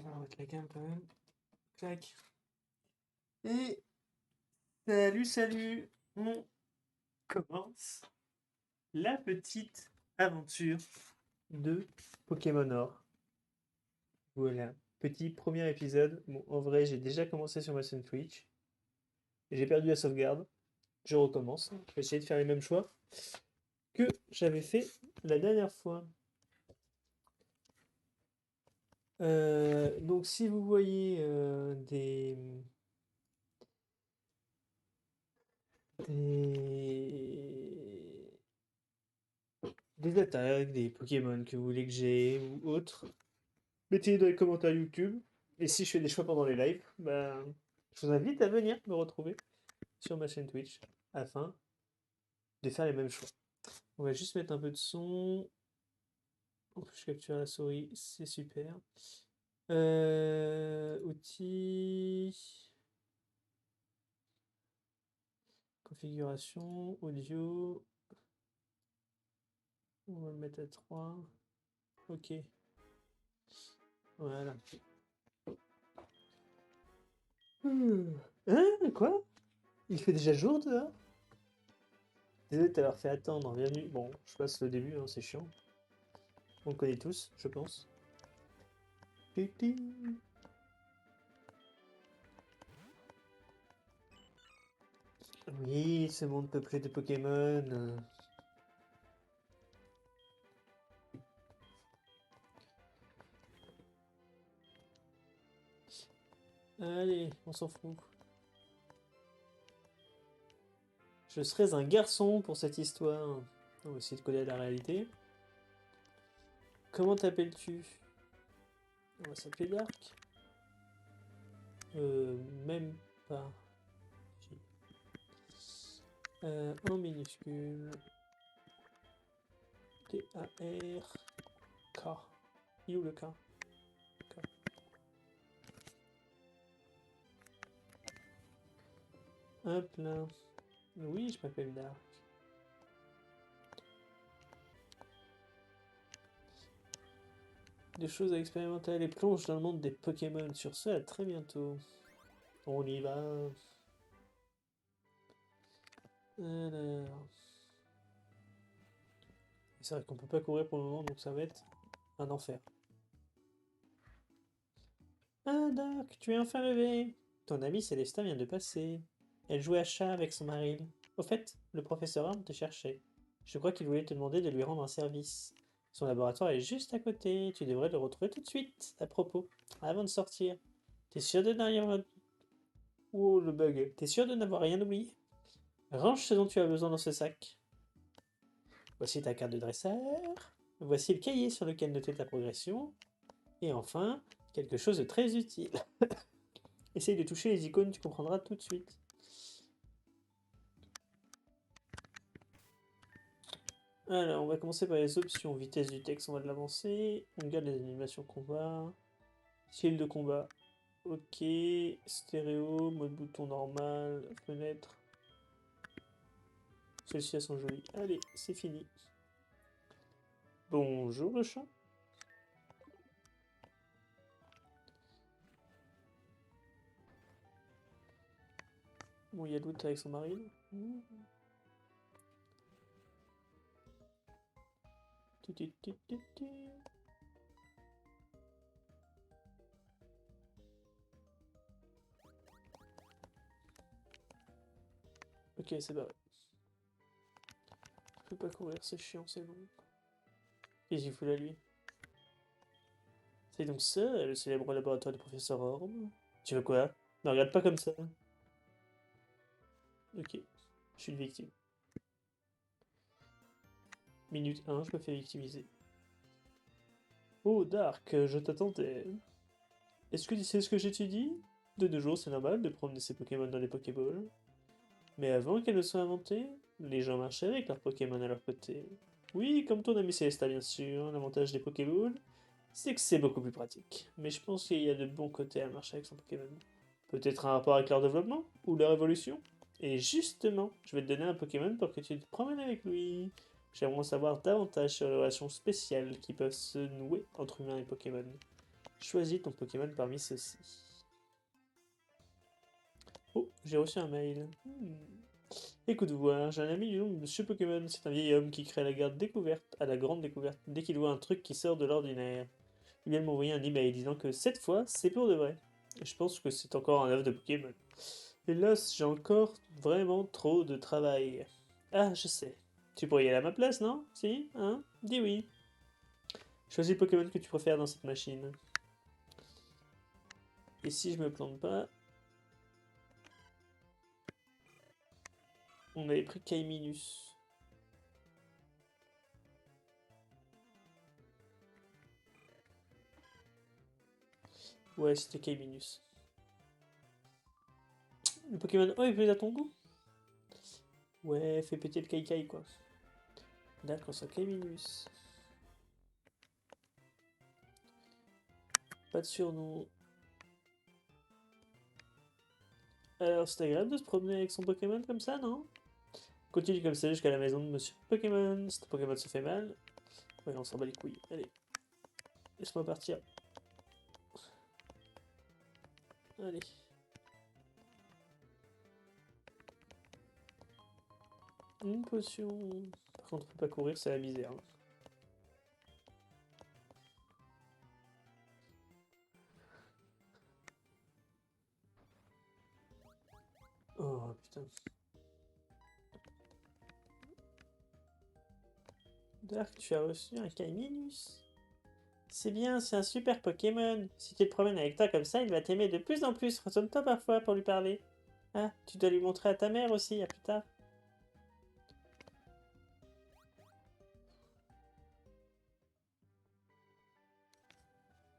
On va remettre la gamme quand même. Clac. Et salut, on commence la petite aventure de Pokémon Or. Voilà, petit premier épisode. Bon, en vrai, j'ai déjà commencé sur ma chaîne Twitch. J'ai perdu la sauvegarde. Je recommence. Je vais essayer de faire les mêmes choix que j'avais fait la dernière fois. Donc, si vous voyez des des attaques, des Pokémon que vous voulez que j'ai ou autres, mettez-les dans les commentaires YouTube. Et si je fais des choix pendant les lives, ben, je vous invite à venir me retrouver sur ma chaîne Twitch afin de faire les mêmes choix. On va juste mettre un peu de son. En plus, je capture la souris, c'est super. Outils. Configuration, audio. On va le mettre à 3. Ok. Voilà. Hein? Quoi? Il fait déjà jour dehors? Désolé de t'avoir fait attendre, bienvenue. Bon, je passe le début, hein, c'est chiant. On le connaît tous, je pense. Oui, ce monde peuplé de Pokémon. Allez, on s'en fout. Je serais un garçon pour cette histoire. On va essayer de coller à la réalité. Comment t'appelles-tu? On va s'appeler Dark. Même pas. En minuscule. T-A-R-K. Il est où le K? K. Hop là. Oui, je m'appelle Dark. Des choses à expérimenter, les plonges dans le monde des Pokémon. Sur ce, à très bientôt. On y va. Alors. C'est vrai qu'on peut pas courir pour le moment, donc ça va être un enfer. Ah, Doc, tu es enfin levé. Ton amie Célesta vient de passer. Elle jouait à chat avec son mari. Au fait, le professeur Arm te cherchait. Je crois qu'il voulait te demander de lui rendre un service. Son laboratoire est juste à côté. Tu devrais le retrouver tout de suite. À propos, avant de sortir. T'es sûr de n'avoir... Oh, le bug. T'es sûr de n'avoir rien oublié? Range ce dont tu as besoin dans ce sac. Voici ta carte de dresseur. Voici le cahier sur lequel noter ta progression. Et enfin, quelque chose de très utile. Essaye de toucher les icônes, tu comprendras tout de suite. Alors, on va commencer par les options. Vitesse du texte, on va de l'avancer. On garde les animations combat. Style de combat. Ok. Stéréo, mode bouton normal, fenêtre. Celles-ci, elles sont jolies. Allez, c'est fini. Bonjour le chat. Bon, il y a Loot avec son mari. Ok, c'est barré. Je peux pas courir, c'est chiant, c'est long. Qu'est-ce qu'il fout là, lui? C'est donc ça, le célèbre laboratoire du professeur Orm? Tu veux quoi? Ne regarde pas comme ça. Ok, je suis une victime. Minute 1, je me fais victimiser. Oh, Dark, je t'attendais. Est-ce que tu sais ce que j'étudie? De nos jours, c'est normal de promener ses Pokémon dans les Pokéballs. Mais avant qu'elles ne soient inventées, les gens marchaient avec leurs Pokémon à leur côté. Oui, comme ton ami Célesta, bien sûr. L'avantage des Pokéballs, c'est que c'est beaucoup plus pratique. Mais je pense qu'il y a de bons côtés à marcher avec son Pokémon. Peut-être un rapport avec leur développement ou leur évolution. Et justement, je vais te donner un Pokémon pour que tu te promènes avec lui. J'aimerais en savoir davantage sur les relations spéciales qui peuvent se nouer entre humains et Pokémon. Choisis ton Pokémon parmi ceux-ci. Oh, j'ai reçu un mail. Écoute voir, j'ai un ami du nom de Monsieur Pokémon. C'est un vieil homme qui crée la garde découverte à la grande découverte dès qu'il voit un truc qui sort de l'ordinaire. Il vient de m'envoyer un email disant que cette fois, c'est pour de vrai. Et je pense que c'est encore un œuf de Pokémon. Hélas, j'ai encore vraiment trop de travail. Ah, je sais. Tu pourrais y aller à ma place, non? Si? Hein? Dis oui. Choisis le Pokémon que tu préfères dans cette machine. Et si je me plante pas, on avait pris Kaiminus. Ouais, c'était Kaiminus. Le Pokémon oh, il plaît à ton goût? Ouais, fais péter le Kaikai quoi. D'accord, ça Kaiminus. Pas de surnom. Alors, c'est agréable de se promener avec son Pokémon comme ça, non? Continue comme ça jusqu'à la maison de Monsieur Pokémon. Si ton Pokémon se fait mal. Ouais, on s'en bat les couilles. Allez, laisse-moi partir. Allez. Une potion. Par contre, on peut pas courir, c'est la misère. Oh putain. Dark, tu as reçu un Kaiminus. C'est bien, c'est un super Pokémon. Si tu te promènes avec toi comme ça, il va t'aimer de plus en plus. Retourne-toi parfois pour lui parler. Ah, tu dois lui montrer à ta mère aussi, à plus tard.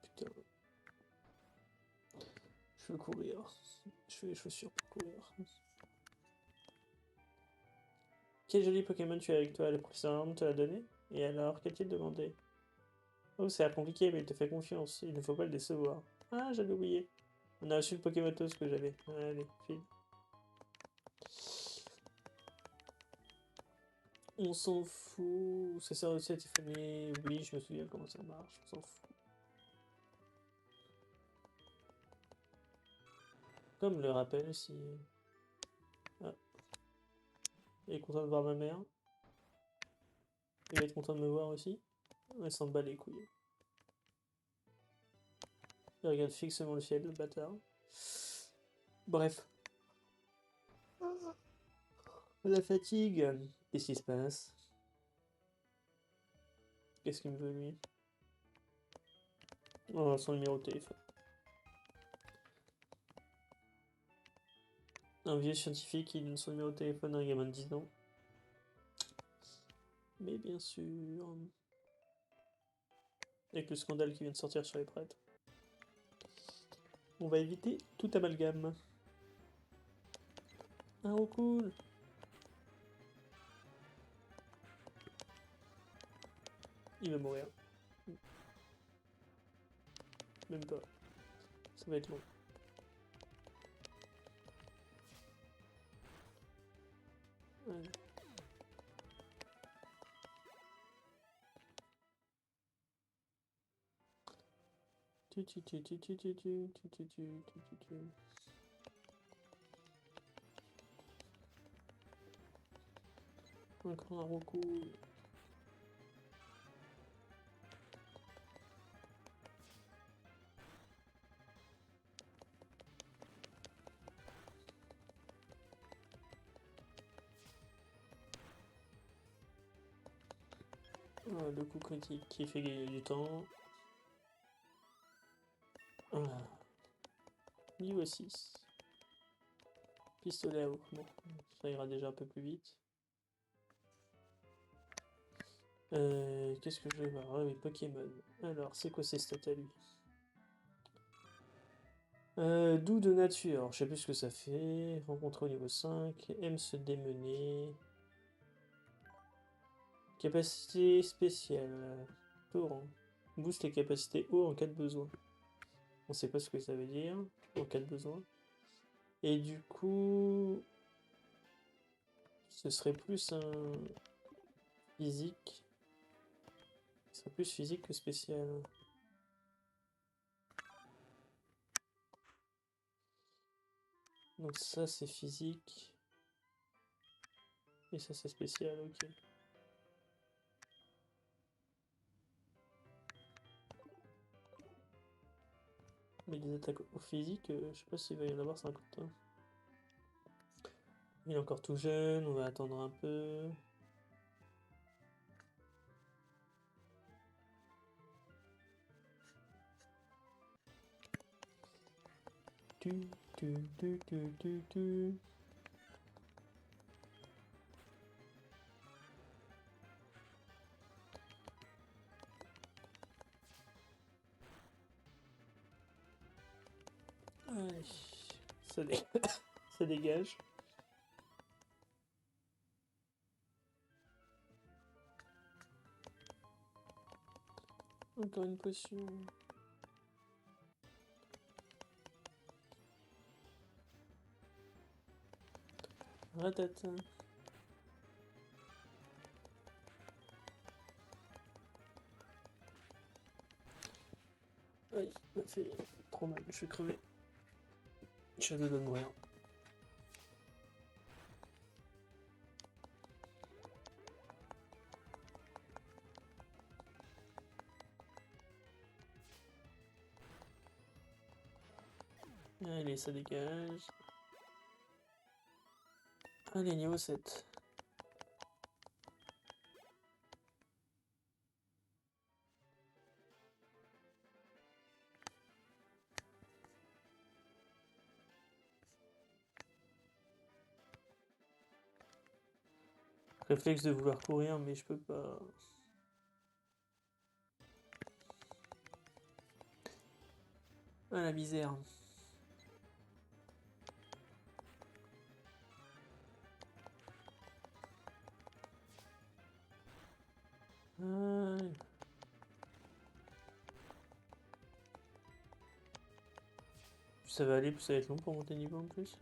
Putain, je veux courir. Je fais les chaussures pour courir. Quel joli Pokémon tu as avec toi, le professeur Arm te l'a donné? Et alors, qu'a-t-il demandé? Oh, c'est compliqué, mais il te fait confiance. Il ne faut pas le décevoir. Ah, j'avais oublié. On a reçu le Pokémotos que j'avais. Allez, file. On s'en fout. Ça sert aussi à téléphoner. Oui, je me souviens comment ça marche. On s'en fout. Comme le rappel aussi. Ah, il est content de voir ma mère. Il va être content de me voir aussi. Il s'en bat les couilles. Il regarde fixement le ciel, le bâtard. Bref. La fatigue. Qu'est-ce qui se passe? Qu'est-ce qu'il me veut lui? Oh, son numéro de téléphone. Un vieux scientifique qui donne son numéro de téléphone à un gamin de 10 ans. Mais bien sûr. Avec le scandale qui vient de sortir sur les prêtres. On va éviter tout amalgame. Ah, oh cool. Il va mourir. Même pas. Ça va être long. Allez. Encore un Roku. Ah, le coup critique qui fait gagner du temps. Ah. Niveau 6. Pistolet à eau. Bon, ça ira déjà un peu plus vite. Qu'est-ce que je vais voir? Ah oui, Pokémon. Alors, c'est quoi ces stats à lui? Doux de nature, je sais plus ce que ça fait. Rencontré au niveau 5. Aime se démener. Capacité spéciale. Torrent. Booste les capacités eau en cas de besoin. On sait pas ce que ça veut dire. En cas de besoin. Et du coup. Ce serait plus un. Physique. Ce serait plus physique que spécial. Donc ça c'est physique. Et ça c'est spécial, ok. Mais des attaques au physique, je sais pas s'il va y en avoir 50. Hein. Il est encore tout jeune, on va attendre un peu. Tu, tu. Allez, ça, ça dégage. Encore une potion. Ratata. Aïe, ça m'a fait trop mal, je suis crevé. Je suis à deux doigts de mourir. Allez, ça dégage. Allez, niveau 7. Réflexe de vouloir courir, mais je peux pas. Ah la misère. Aïe. Ça va aller, puis ça va être long pour monter niveau en plus.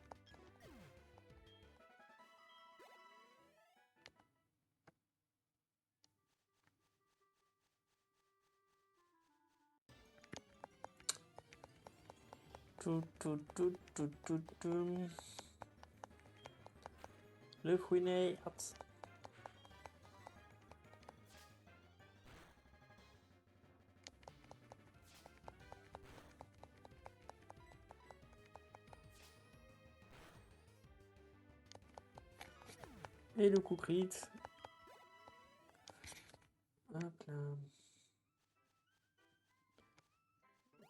Tout. Le Fouinet. Et le coup crit. Hop là.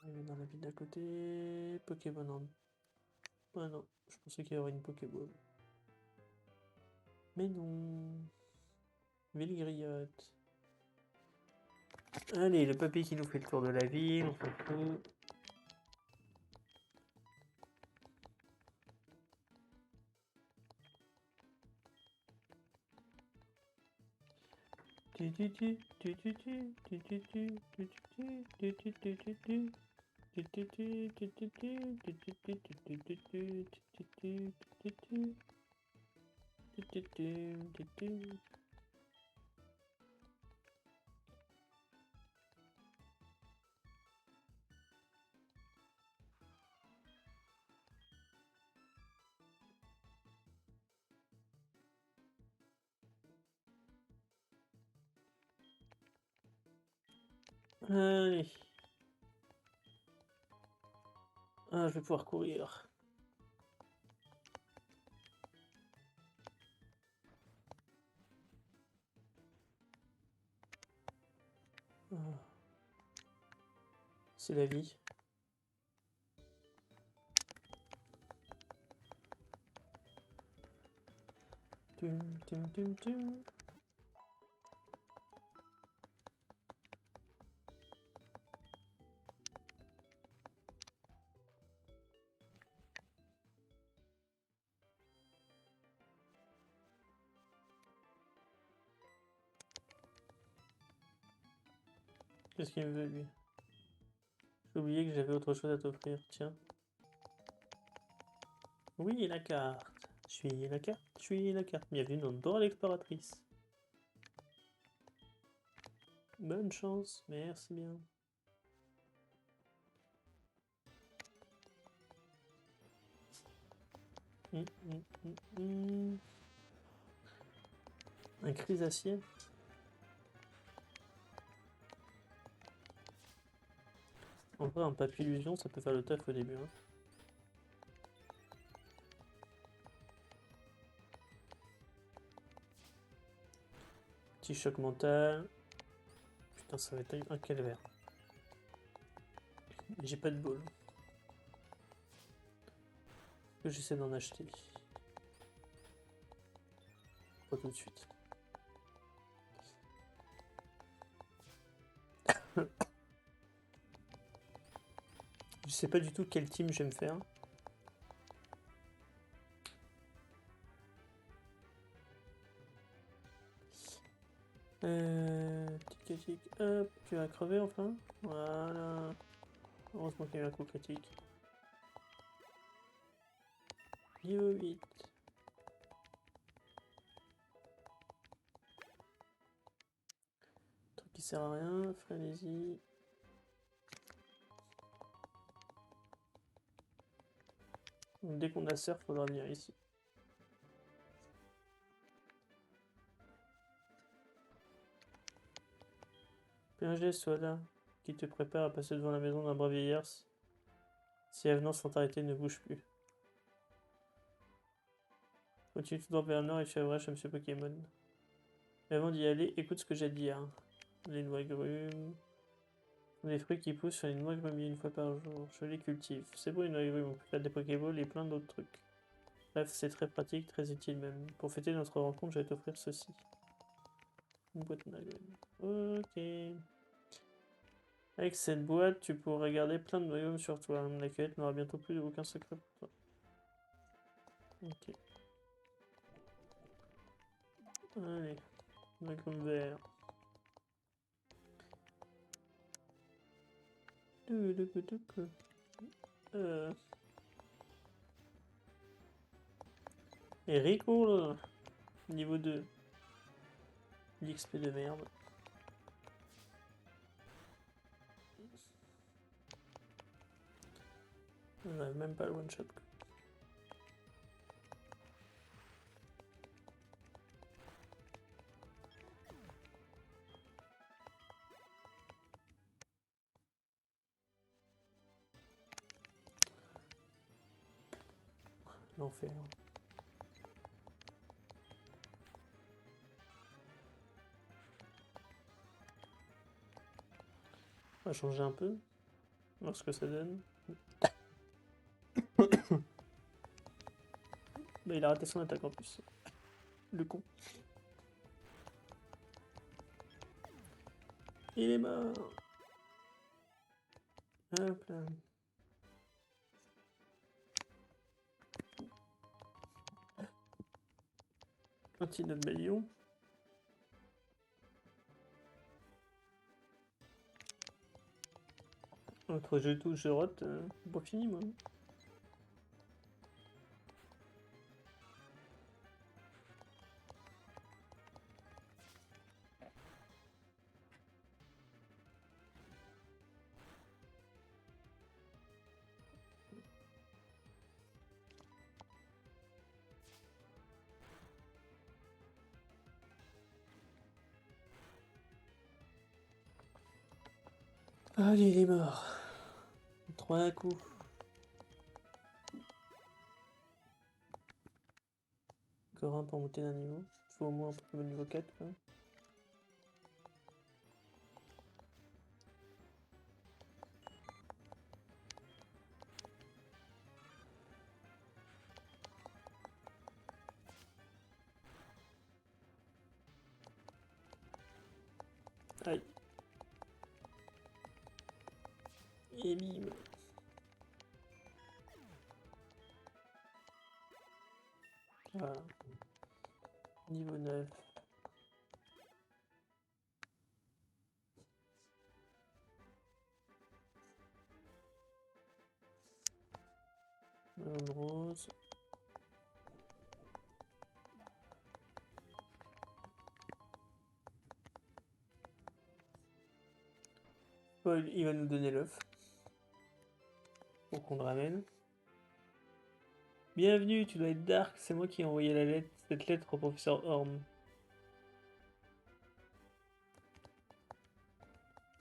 Il est dans la ville d'à côté. Pokéball en. Ah non, je pensais qu'il y aurait une Pokéball. Mais non. Ville griotte. Allez, le papy qui nous fait le tour de la ville, on s'en fout. Allez. Ah, je vais pouvoir courir. Ah. C'est la vie. Tum. Qu'est-ce qu'il me veut, lui? J'ai oublié que j'avais autre chose à t'offrir. Tiens. Oui, la carte. Je suis la carte. Bienvenue dans Dora l'exploratrice. Bonne chance, merci bien. Un chrysacier. En vrai, un papillusion, ça peut faire le taf au début. Hein. Petit choc mental. Putain, ça va être un calvaire. J'ai pas de bol. Que j'essaie d'en acheter. Pas tout de suite. Je sais pas du tout quel team j'aime faire. Tic, hop, tu vas crever enfin. Voilà. Heureusement qu'il y a eu un coup critique. Niveau 8. Truc qui sert à rien, frénésie. Donc, dès qu'on a surf, faudra venir ici. PNG, soit là, qui te prépare à passer devant la maison d'un brave vieillard. Si avenant sans t'arrêter ne bouge plus. Continue tout droit vers le nord et tu arriveras chez Monsieur Pokémon. Mais avant d'y aller, écoute ce que j'ai dit. Hein. Les noix grumes. Les fruits qui poussent sur les noix grumes une fois par jour. Je les cultive. C'est beau une noix grumes, on peut faire des Pokéballs et plein d'autres trucs. Bref, c'est très pratique, très utile même. Pour fêter notre rencontre, je vais t'offrir ceci. Une boîte noix grumes. Ok. Avec cette boîte, tu pourras garder plein de noyaux sur toi. La cueillette n'aura bientôt plus aucun secret pour toi. Ok. Allez. Noyau vert. Et Rico, niveau 2. L'XP de merde. On n'arrive même pas le one shot. L'enfer. On va changer un peu. Voir ce que ça donne. Bah, il a raté son attaque en plus. Le con. Il est mort. Hop là. Antidote Balion. Entre je touche, je rote. Pas fini, moi. Allez, il est mort. 3 coups. Encore un pour monter d'un niveau. Il faut au moins un Pokémon niveau 4. Quoi. Aïe. Et bim. Voilà. Niveau 9. Rose. Paul, il va nous donner l'œuf. Pour qu'on le ramène. Bienvenue, tu dois être Dark, c'est moi qui ai envoyé cette lettre au professeur Horn.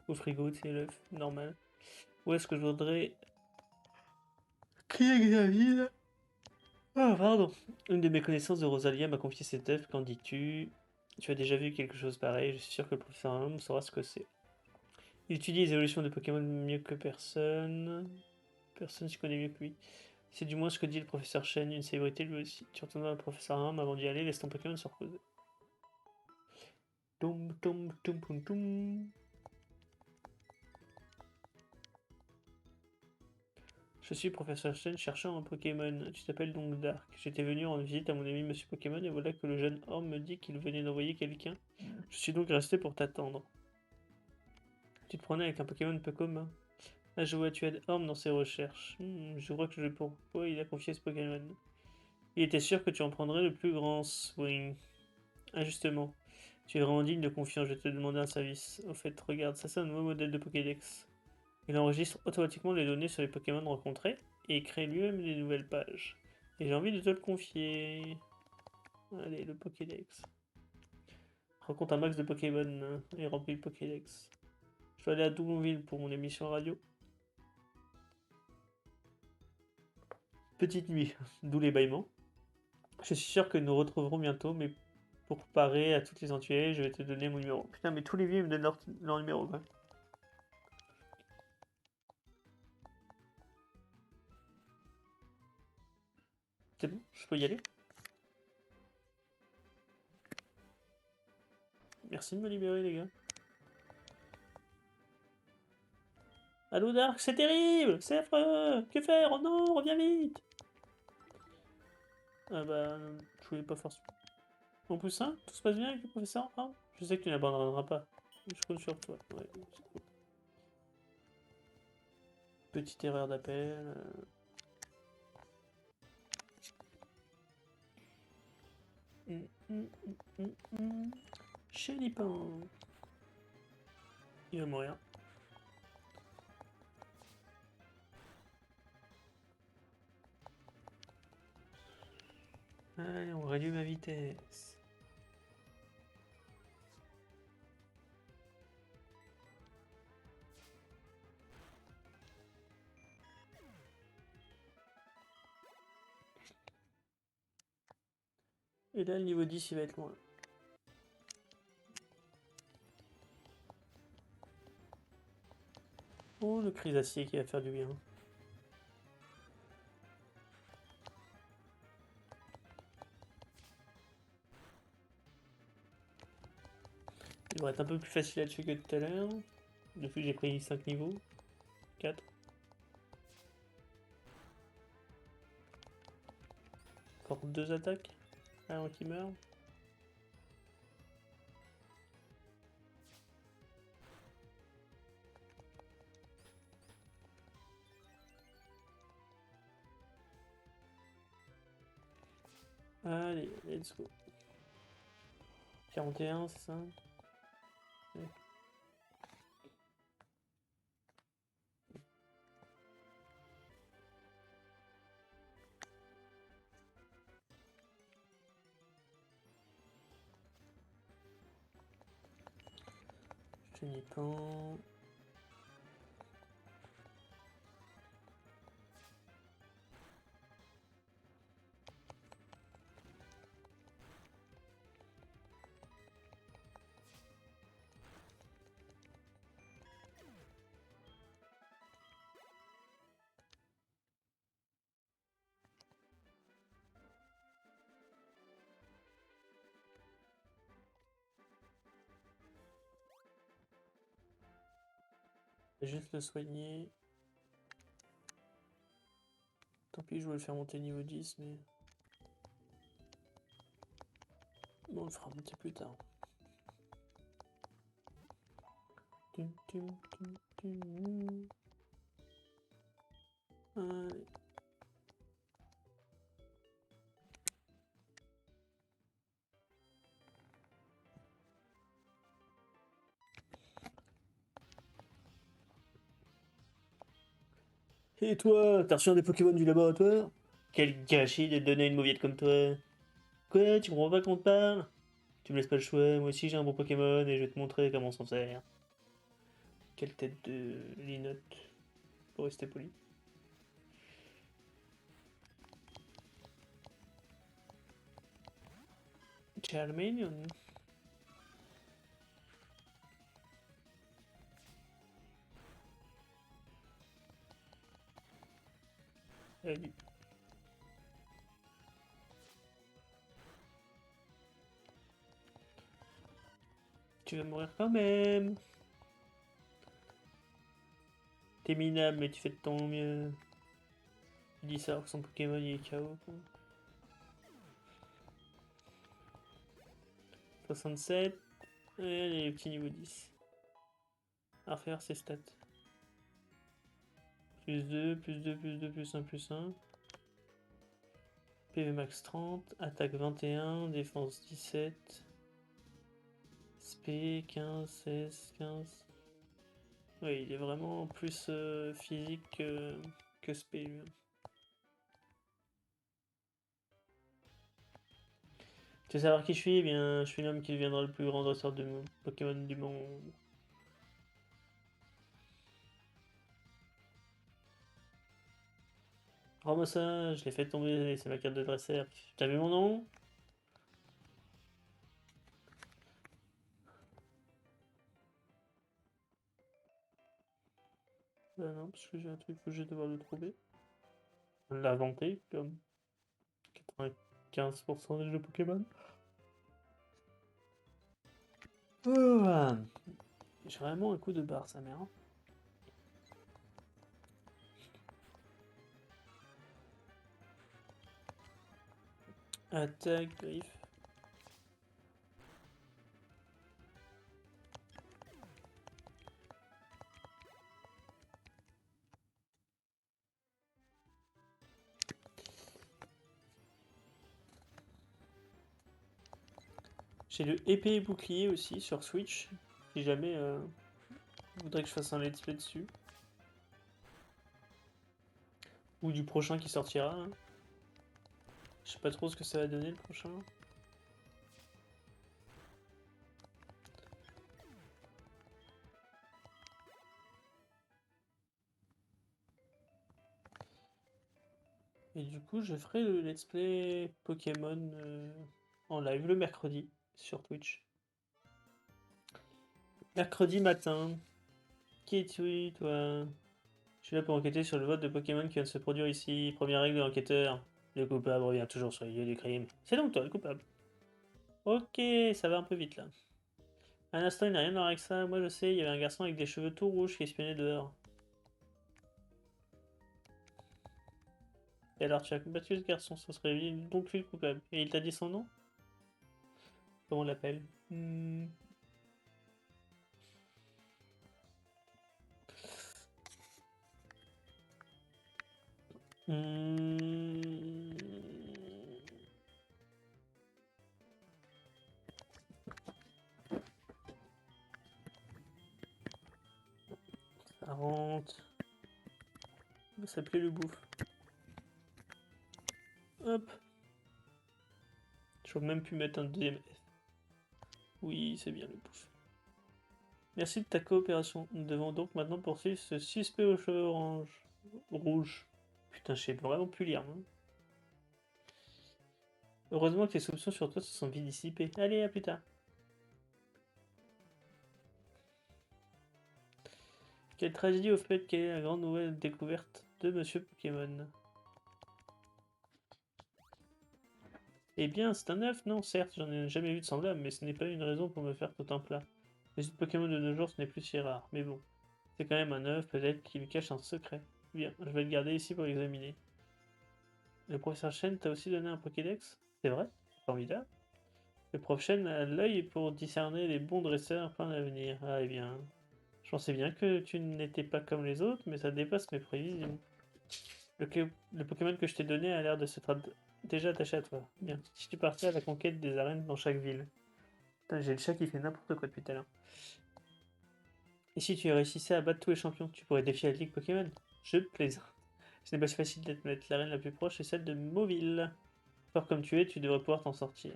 Au frigo, c'est l'œuf, normal. Où est-ce que je voudrais... Qui examine? Ah, pardon. Une de mes connaissances de Rosalia m'a confié cet œuf, qu'en dis-tu? Tu as déjà vu quelque chose pareil, je suis sûr que le professeur Horn saura ce que c'est. Il étudie les évolutions de Pokémon mieux que personne. Personne ne se connaît mieux que lui. C'est du moins ce que dit le professeur Chen, une célébrité lui aussi. Tu retourneras au professeur Ham avant d'y aller, laisse ton Pokémon se reposer. Toum toum toum toum toum. Je suis professeur Chen, cherchant un Pokémon. Tu t'appelles donc Dark. J'étais venu en visite à mon ami Monsieur Pokémon et voilà que le jeune homme me dit qu'il venait d'envoyer quelqu'un. Je suis donc resté pour t'attendre. Tu te prenais avec un Pokémon peu commun. Ah, je vois, tu aides Orm dans ses recherches. Je vois que je pourquoi il a confié ce Pokémon. Il était sûr que tu en prendrais le plus grand swing. Ah, justement. Tu es vraiment digne de confiance, je vais te demander un service. Au fait, regarde, ça c'est un nouveau modèle de Pokédex. Il enregistre automatiquement les données sur les Pokémon rencontrés et crée lui-même des nouvelles pages. Et j'ai envie de te le confier. Allez, le Pokédex. Rencontre un max de Pokémon et remplis le Pokédex. Je dois aller à Doublonville pour mon émission radio. Petite nuit, d'où les bâillements. Je suis sûr que nous retrouverons bientôt, mais pour parer à toutes les entuiles, je vais te donner mon numéro. Putain, mais tous les vieux me donnent leur numéro, quoi. C'est bon, je peux y aller? Merci de me libérer, les gars. Allô Dark, c'est terrible, c'est affreux. Que faire? Oh non, reviens vite. Ah bah, je voulais pas forcément. Mon poussin, tout se passe bien avec le professeur? Ah, je sais que tu n'abandonneras pas. Je compte sur toi. Ouais, c'est cool. Petite erreur d'appel. Chenipan. Il va mourir. Allez, on réduit ma vitesse. Et là, le niveau 10, il va être loin. Oh, le Crisacier qui va faire du bien. Il devrait être un peu plus facile à tuer que tout à l'heure. Depuis que j'ai pris 5 niveaux. 4. Encore 2 attaques. Avant qu'il meurt. Allez, let's go. 41, c'est ça? Ouais. Chenipan. Je vais juste le soigner. Tant pis, je voulais le faire monter niveau 10, mais... Bon, on le fera monter plus tard. Tum, tum, tum, tum. Allez. Et toi, t'as reçu un des Pokémon du laboratoire? Quel gâchis de donner une mauviette comme toi. Quoi, tu comprends pas qu'on te parle? Tu me laisses pas le choix, moi aussi j'ai un bon Pokémon et je vais te montrer comment on s'en sert. Quelle tête de linotte, pour rester poli. Charmeleon. Salut. Tu vas mourir quand même. T'es minable, mais tu fais de ton mieux. Tu dis ça alors que son Pokémon il est KO. Quoi. 67. Allez, petit niveau 10. À refaire ses stats. Plus 2, plus 2, plus 2, plus 1, plus 1. PV max 30, attaque 21, défense 17. SP 15, 16, 15. Oui, il est vraiment plus physique que SP lui. Tu veux savoir qui je suis? Eh bien, je suis l'homme qui deviendra le plus grand dresseur de Pokémon du monde. Rends-moi ça, je l'ai fait tomber, c'est ma carte de dresseur. T'as vu mon nom? Bah non, parce que j'ai un truc que je vais devoir le trouver. L'inventer, comme 95% des jeux Pokémon. Oh, j'ai vraiment un coup de barre, sa mère. Attaque, griffe. J'ai le épée et bouclier aussi sur Switch. Si jamais vous voudrez que je fasse un let's play dessus. Ou du prochain qui sortira. Hein. Je sais pas trop ce que ça va donner le prochain. Et du coup, je ferai le let's play Pokémon en live le mercredi sur Twitch. Mercredi matin. Qui es-tu, toi? Je suis là pour enquêter sur le vote de Pokémon qui vient de se produire ici. Première règle de l'enquêteur. Le coupable revient toujours sur les lieux du crime. C'est donc toi le coupable. Ok, ça va un peu vite là. Un instant, il n'a rien à voir avec ça. Moi je sais, il y avait un garçon avec des cheveux tout rouges qui espionnait dehors. Et alors tu as combattu ce garçon, ça serait donc lui le coupable. Et il t'a dit son nom? Comment on l'appelle? Hmm. 40. Ça s'appelait le bouffe. Hop. J'aurais même pu mettre un deuxième F. Oui, c'est bien le bouffe. Merci de ta coopération. Nous devons donc maintenant poursuivre ce suspect aux cheveux orange. Rouge. Putain, je sais vraiment plus lire. Hein. Heureusement que les soupçons sur toi se sont vite dissipés. Allez, à plus tard. Quelle tragédie au fait quelle est la grande nouvelle découverte de Monsieur Pokémon? Eh bien, c'est un œuf, non, certes, j'en ai jamais vu de semblable, mais ce n'est pas une raison pour me faire tout un plat. Les autres Pokémon de nos jours, ce n'est plus si rare, mais bon. C'est quand même un œuf, peut-être qu'il cache un secret. Bien, je vais le garder ici pour l'examiner. Le professeur Chen t'a aussi donné un Pokédex? C'est vrai? Formidable. Le prof Chen a l'œil pour discerner les bons dresseurs plein d'avenir. Ah, eh bien, je pensais bien que tu n'étais pas comme les autres, mais ça dépasse mes prévisions. Le Pokémon que je t'ai donné a l'air de se déjà attaché à toi. Bien. Si tu partais à la conquête des arènes dans chaque ville. Putain, j'ai le chat qui fait n'importe quoi depuis tout à l'heure. Et si tu réussissais à battre tous les champions, tu pourrais défier la Ligue Pokémon? Je plaisante. Ce n'est pas si facile d'être l'arène la plus proche, c'est celle de Mauville. Fort comme tu es, tu devrais pouvoir t'en sortir.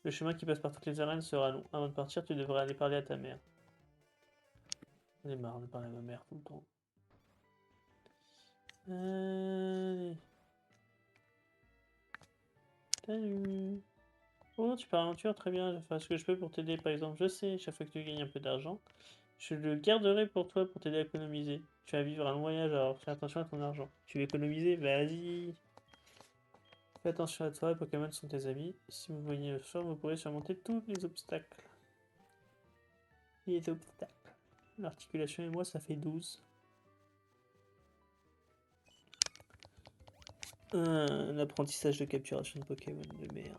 Le chemin qui passe par toutes les arènes sera long. Avant de partir, tu devrais aller parler à ta mère. J'en ai marre de parler à ma mère tout le temps. Allez. Salut. Oh, tu pars à l'aventure, très bien. Je ferai ce que je peux pour t'aider. Par exemple, je sais, chaque fois que tu gagnes un peu d'argent, je le garderai pour toi pour t'aider à économiser. Tu vas vivre un long voyage, alors fais attention à ton argent. Tu veux économiser? Vas-y. Fais attention à toi, les Pokémon sont tes amis. Si vous voyez le fort, vous pourrez surmonter tous les obstacles. Les obstacles. L'articulation et moi, ça fait 12. Un apprentissage de capturation de Pokémon de merde.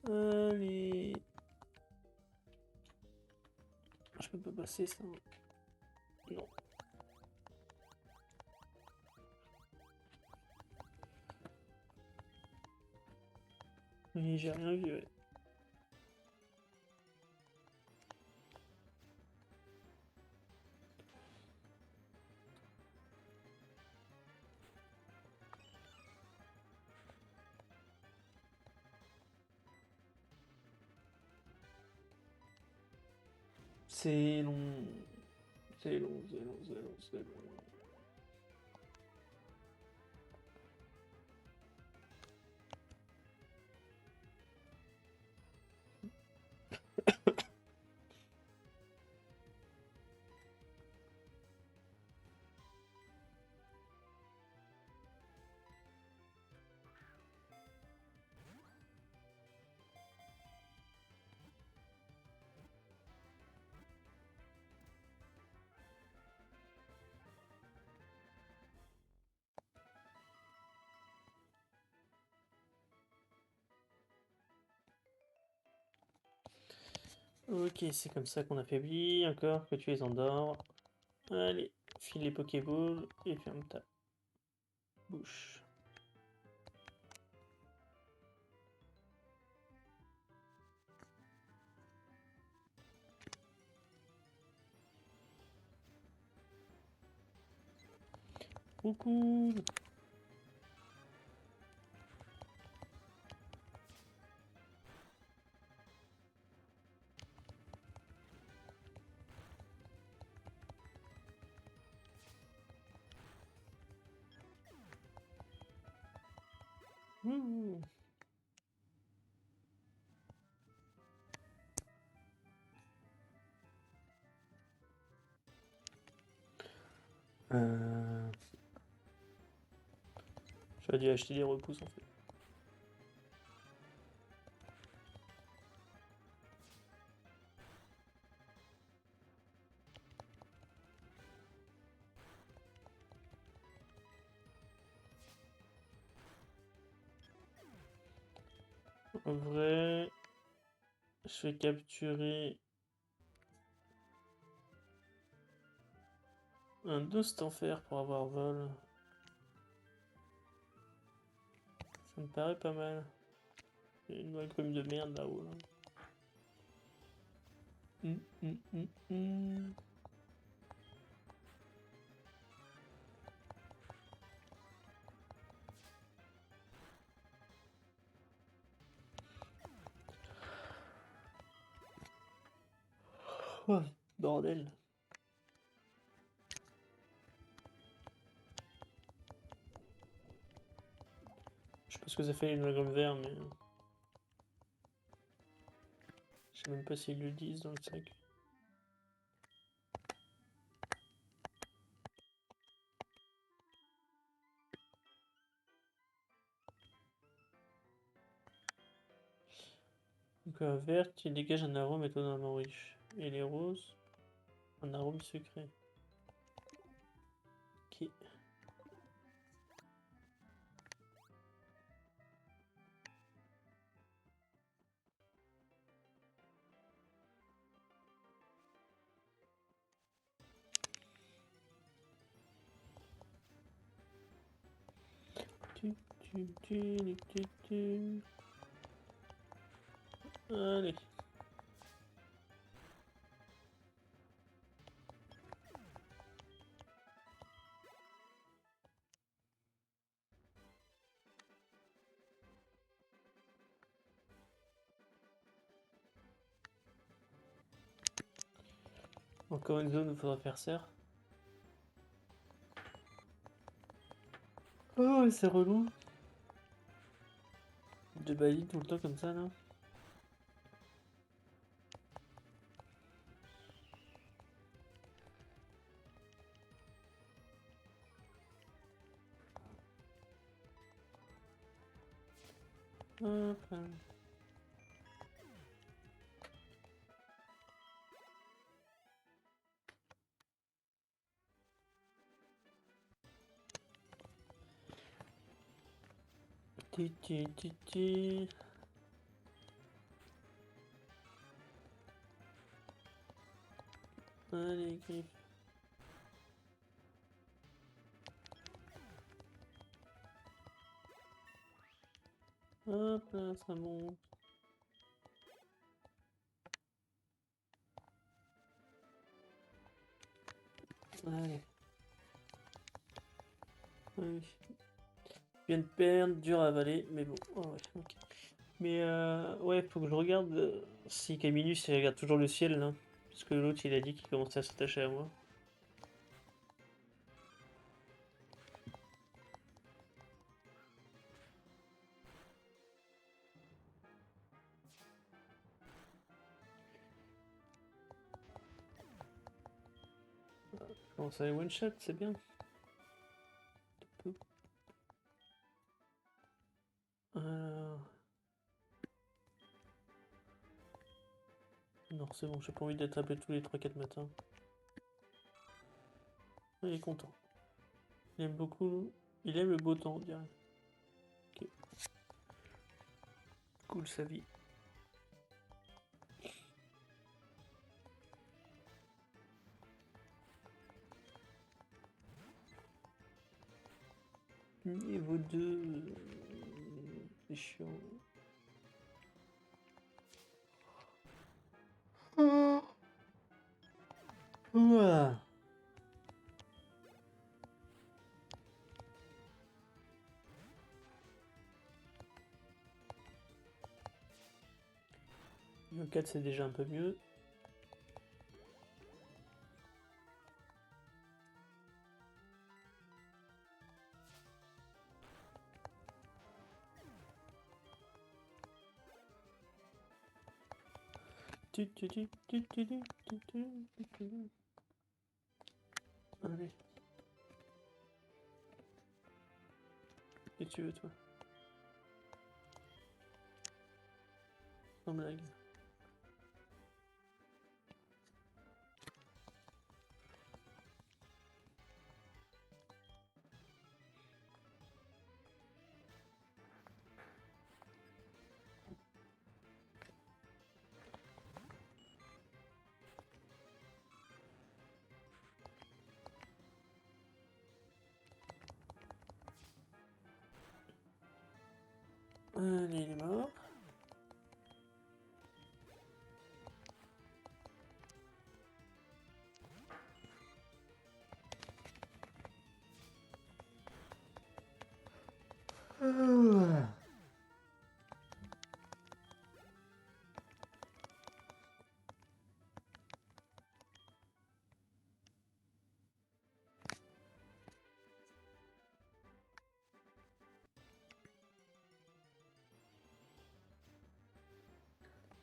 Allez. Je peux pas passer ça. Non. Oui, j'ai rien vu, ouais. C'est long. C'est long, c'est long, c'est long, c'est long. Ok, c'est comme ça qu'on affaiblit encore que tu les endors. Allez, file les Pokéballs et ferme ta bouche. Coucou. Ouh. J'aurais dû acheter des repousses en fait. En vrai, je vais capturer un Dost en fer pour avoir vol. Ça me paraît pas mal. Il y a une brume de merde là-haut. Là. Hum, hum, hum, hum. Oh, bordel. Je sais pas ce que ça fait une brume vert, mais. Je sais même pas s'ils le disent dans le sac. Donc vert, il dégage un arôme étonnamment riche. Et les roses, un arôme sucré. Ok. Allez. Encore une zone où il faudra faire serre. Oh, c'est relou. De balayer tout le temps comme ça, là. Hop là. Ti, ti, ti, ti. Allez, griffes. Hop là, ça monte. Allez. Oui. Je viens de perdre, dur à avaler, mais bon. Oh, ouais, ok. Mais ouais, faut que je regarde si Caminus il regarde toujours le ciel là. Parce que l'autre il a dit qu'il commençait à s'attacher à moi. Je commence à les one shot, c'est bien. Alors... Non, c'est bon, j'ai pas envie d'être appelé tous les 3-4 matins. Il est content. Il aime beaucoup. Il aime le beau temps, on dirait. Ok. Cool sa vie. Niveau 2. C'est chiant. Ouah. Niveau 4 c'est déjà un peu mieux. Allez. Qu'est-ce que tu veux toi? Sans blague. Allez, il est mort.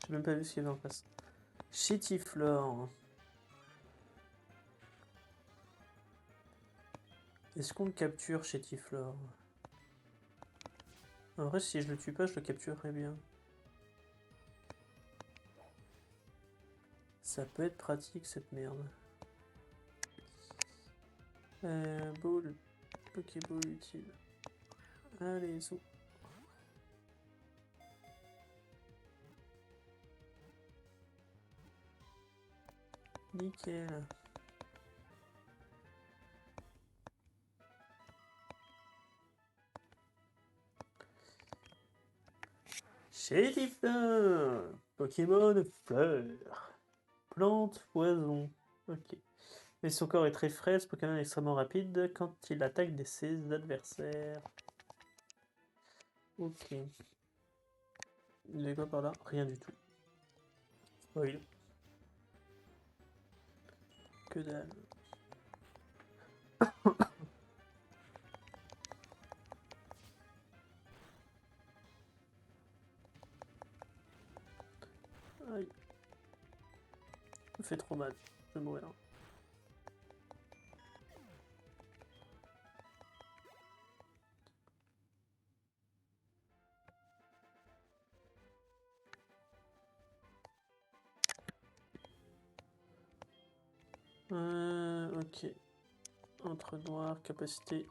J'ai même pas vu ce qu'il y avait en face. Chétiflore. Est-ce qu'on le capture, Chétiflore? En vrai, si je le tue pas, je le capturerai bien. Ça peut être pratique cette merde. Ball. Pokéball utile. Allez, zo. Nickel. Chétiflore. Pokémon fleur. Plante, poison. Ok. Mais son corps est très frais, ce Pokémon est extrêmement rapide quand il attaque ses adversaires. Ok. Il est quoi par là? Rien du tout. Spoil. Que dalle. Aïe. Ça me fait trop mal. Je vais mourir. Ok. Entre noir, capacité.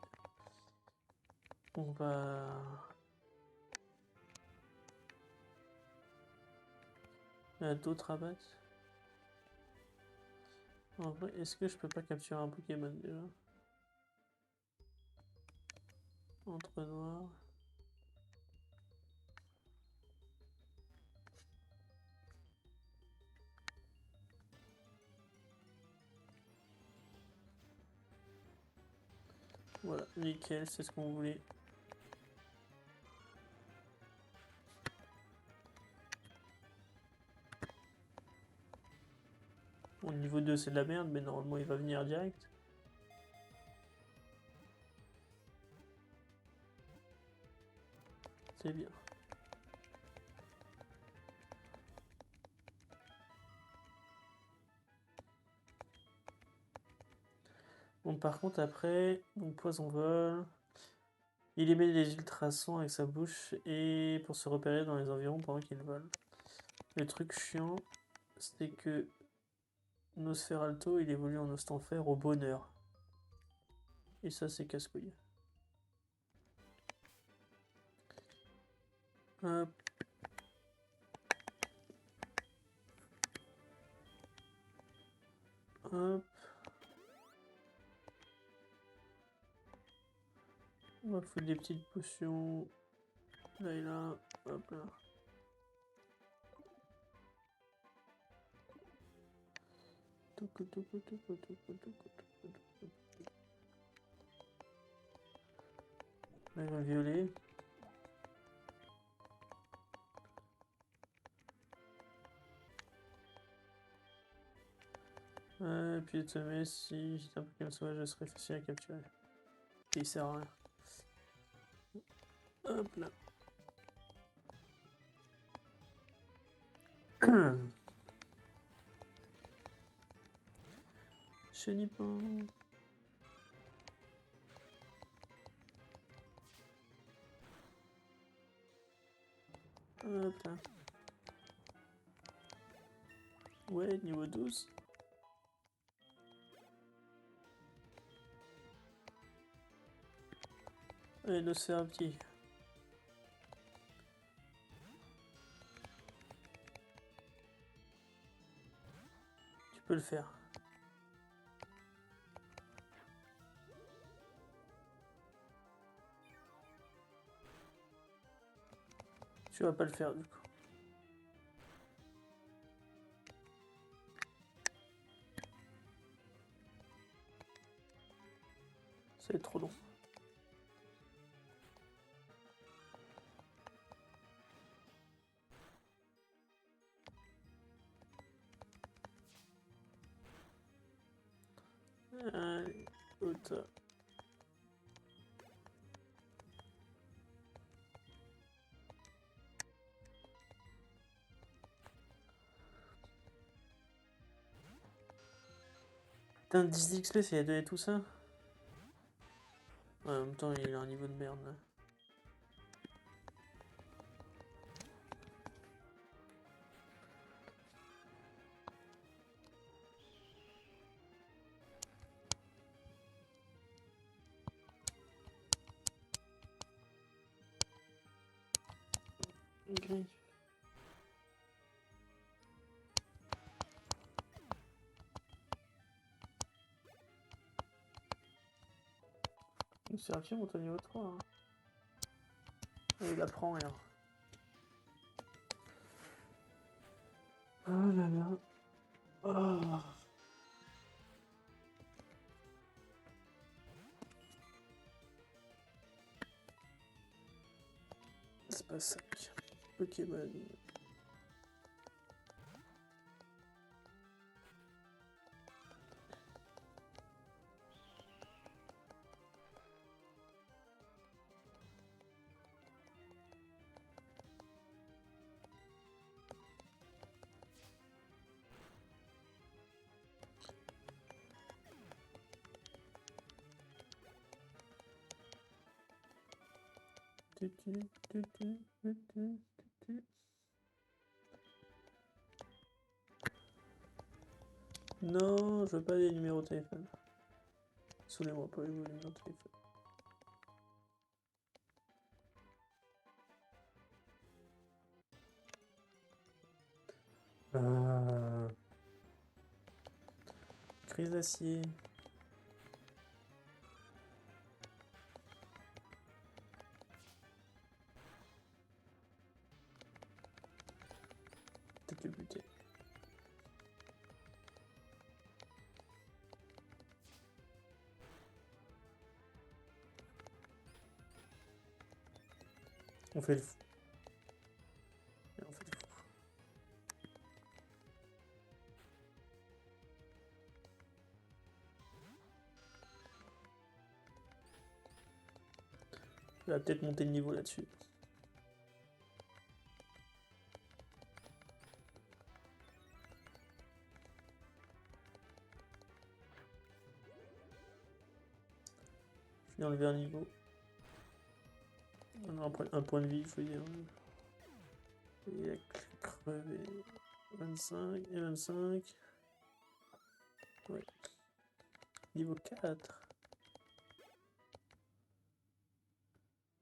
On va... Il y a d'autres à battre. En vrai, est-ce que je peux pas capturer un Pokémon déjà? Entre noir. Voilà, nickel, c'est ce qu'on voulait. Au niveau 2, c'est de la merde, mais normalement, il va venir direct. C'est bien. Bon, par contre, après, donc poison vol. Il émet des ultrasons avec sa bouche et pour se repérer dans les environs pendant qu'il vole. Le truc chiant, c'est que Nosferalto, il évolue en Ostenfer au bonheur. Et ça, c'est casse-couille. Hop. Hop. On va foutre des petites potions. Là et là. Hop là. Là, il va violer. Et puis de sommet, si j'étais un Pokémon sauvage, je serais facile à capturer. Et il sert à rien. Hop là. Chenipan. Hop là. Ouais, niveau 12. Allez, nous faire un petit. Tu peux le faire. Tu vas pas le faire du coup. C'est trop long. Allez, auto. Putain, 10 XP, c'est donné tout ça? Ouais, en même temps, il a un niveau de merde là. Okay. C'est un film, monte au niveau 3. Hein. Et il apprend rien. Oh là là. Oh. C'est pas ça. Pokémon. Non, je veux pas des numéros de téléphone. Saoulez-moi pas les numéros de téléphone. Crise d'acier. Peut-être le buter. On fait le fou. Et on fait le fou. Il va peut-être monter le niveau là-dessus. Je vais enlever un niveau. On a un point de vie, il faut dire. Il a crevé. 25 et 25. Ouais. Niveau 4.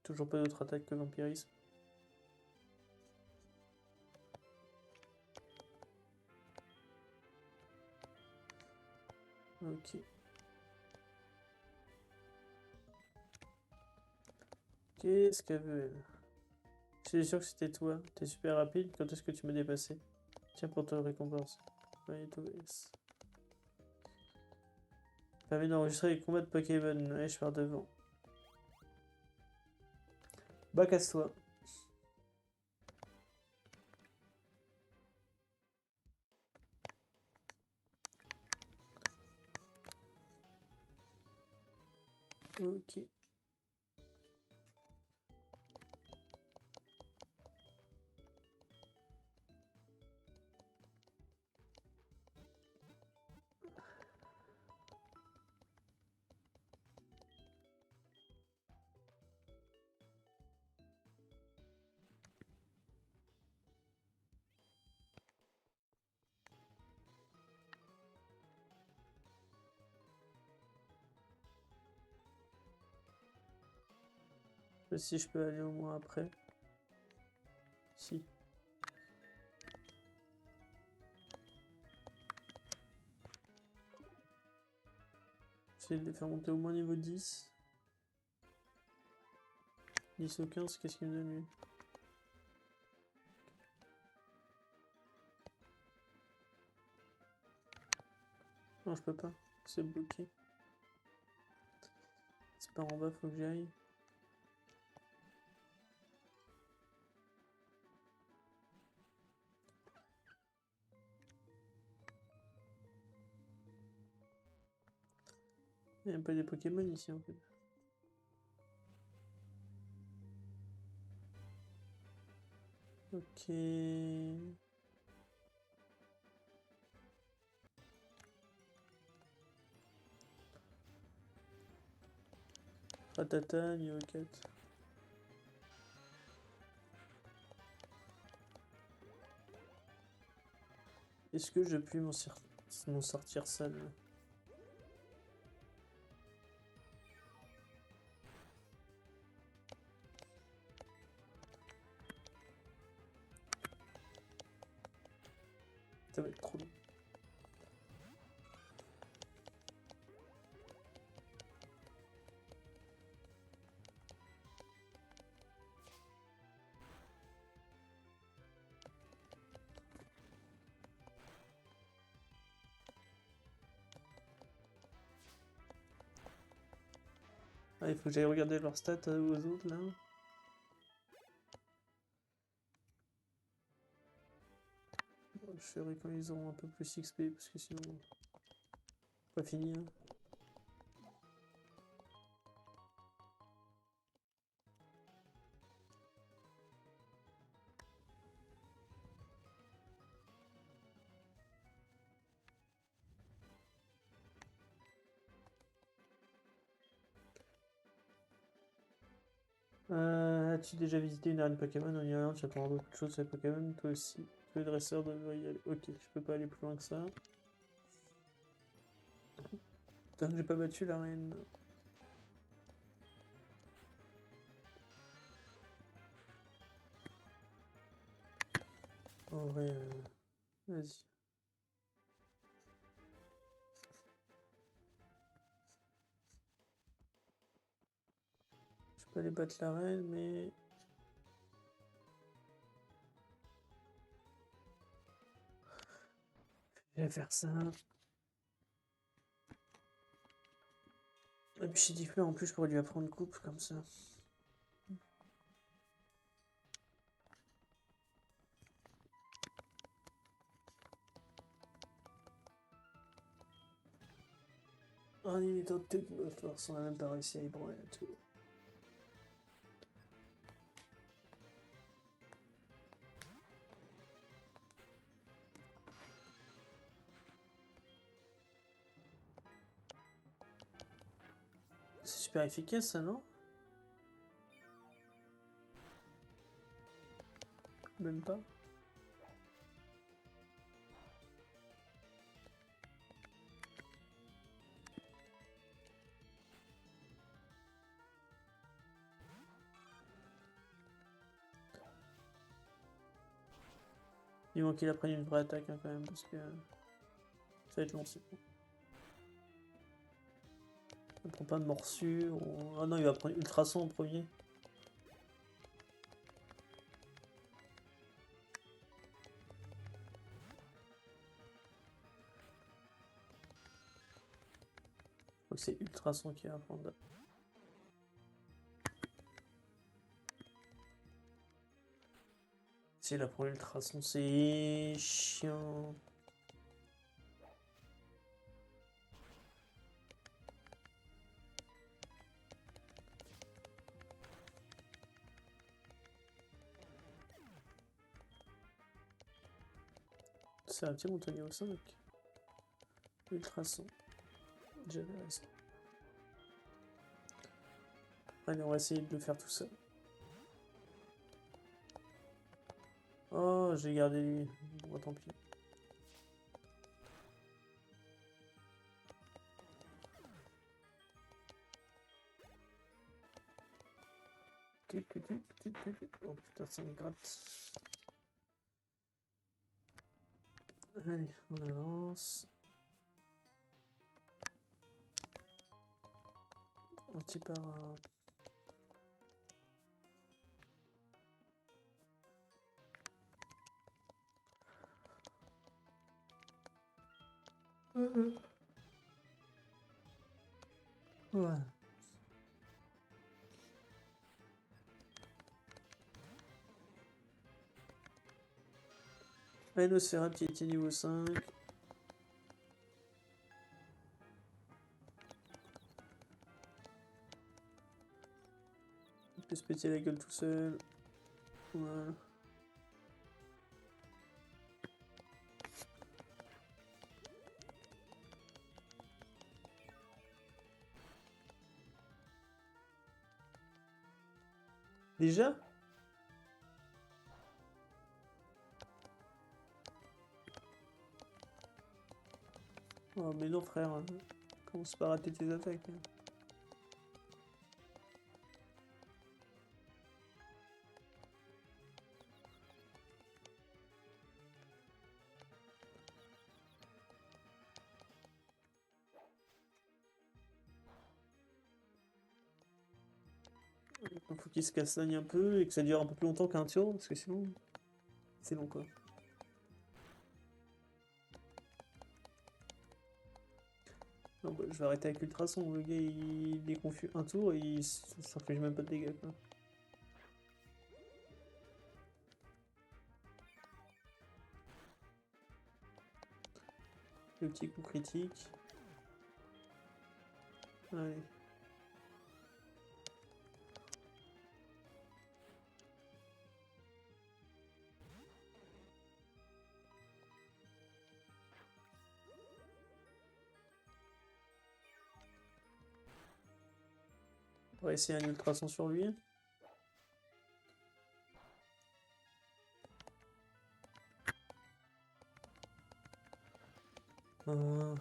Toujours pas d'autre attaque que vampirisme. Ok. Qu'est-ce qu'elle veut, elle? Je suis sûr que c'était toi. T'es super rapide. Quand est-ce que tu m'as dépassé? Tiens pour te récompense. Ouais, toi, yes. Permet d'enregistrer les combats de Pokémon. Ouais, je pars devant. Bah, casse-toi. Ok. Si je peux aller au moins après. Si. J'essaie de les faire monter au moins niveau 10. 10 ou 15, qu'est-ce qu'il me donne lui? Non, je peux pas. C'est bloqué. C'est pas en bas, faut que j'y aille. Il n'y a pas des Pokémon ici en fait. Ok. Ratata, niveau 4. Est-ce que je puis m'en sortir seul? Ça va être trop long. Ah, il faut que j'aille regarder leurs stats aux autres là. Je ferai quand ils auront un peu plus XP parce que sinon, pas fini. Hein. As-tu déjà visité une arène Pokémon en Irlande? Tu apprends beaucoup de choses sur les Pokémon, toi aussi. Tous les dresseurs devraient y aller. Ok, je peux pas aller plus loin que ça. Tant que j'ai pas battu la reine. En vrai, vas-y. Je peux aller battre la reine, mais... Je vais faire ça. Et puis chez Diffler, en plus, je pourrais lui apprendre coupe, comme ça. Un imitant de toute ma force, on a même pas réussi à ébranler la tour. C'est super efficace, ça, non? Même pas. Il manque qu'il apprenne une vraie attaque, hein, quand même, parce que... Ça va être long, c'est bon. Il prend pas de morsure, ou... Ah non, il va prendre Ultrason en premier. Je crois que c'est Ultrason qui va prendre. Si elle apprend Ultrason, c'est chiant. C'est un petit montagne au 5. Ultrason. J'avais raison. Allez, on va essayer de le faire tout seul. Oh, j'ai gardé lui. Bon, tant pis. Oh putain, ça me gratte. Allez, on avance. Un petit par un. Ouais. Rhinocéros qui était niveau 5. Il peut se péter la gueule tout seul. Voilà. Déjà? Oh mais non frère, commence pas à rater tes attaques. Il faut qu'il se castagne un peu et que ça dure un peu plus longtemps qu'un tour, parce que sinon, c'est long quoi. Non, bah, je vais arrêter avec Ultrason, le gars il est confus un tour et il s'inflige même pas de dégâts quoi. Le petit coup critique. Allez. On va essayer un Ultrason sur lui. Euh,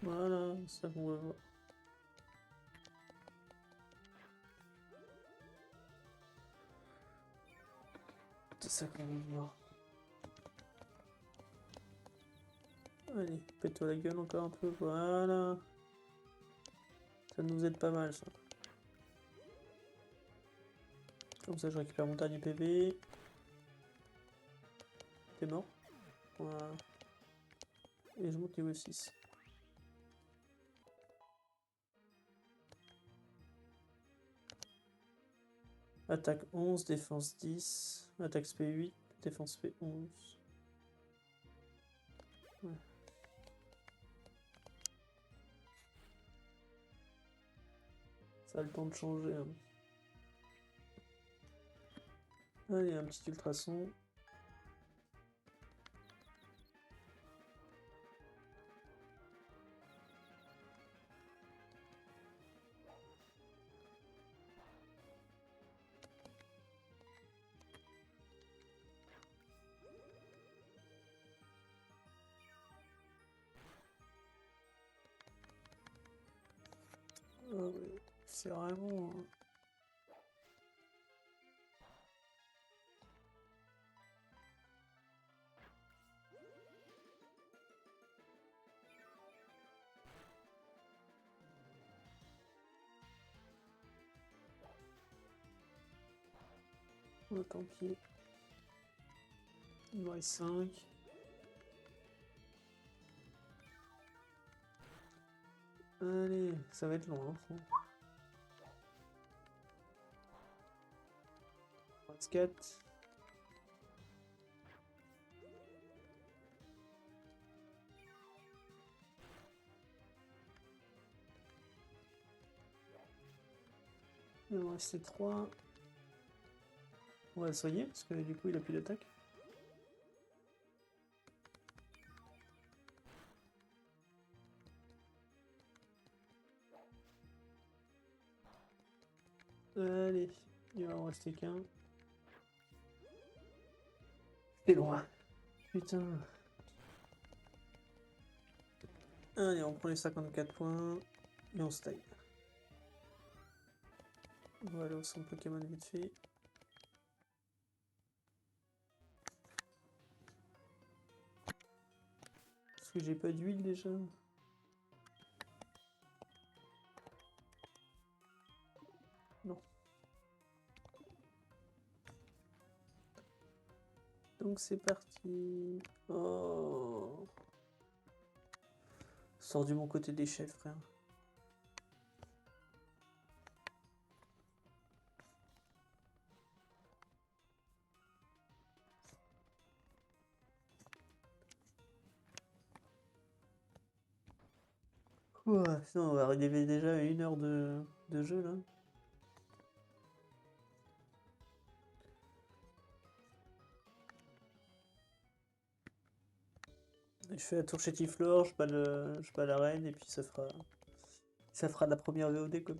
Voilà, ça qu'on veut voir. C'est ça qu'on veut voir. Allez, pète-toi la gueule encore un peu, voilà. Ça nous aide pas mal, ça. Comme ça, je récupère mon dernier PV. T'es mort. Voilà. Et je monte niveau 6. Attaque 11, défense 10. Attaque SP 8, défense SP 11. Ouais. Ça a le temps de changer. Hein. Allez, un petit ultrason. Ah ouais, c'est vraiment... Oh, tant pis. Il me reste 5. Allez, ça va être long. Hein. 24. Il va me rester 3. On va le soigner parce que du coup il a plus d'attaque. Allez, il va en rester qu'un. C'est loin. Putain. Allez, on prend les 54 points et on se taille. On va aller au centre Pokémon vite fait. Parce que j'ai pas d'huile déjà. Non. Donc c'est parti. Oh. Sors du bon côté des chefs, frère. Ouais, sinon on va arriver déjà à 1 heure de jeu là. Je fais la tour chez Tiflor, je bats la reine et puis ça fera la première VOD quoi.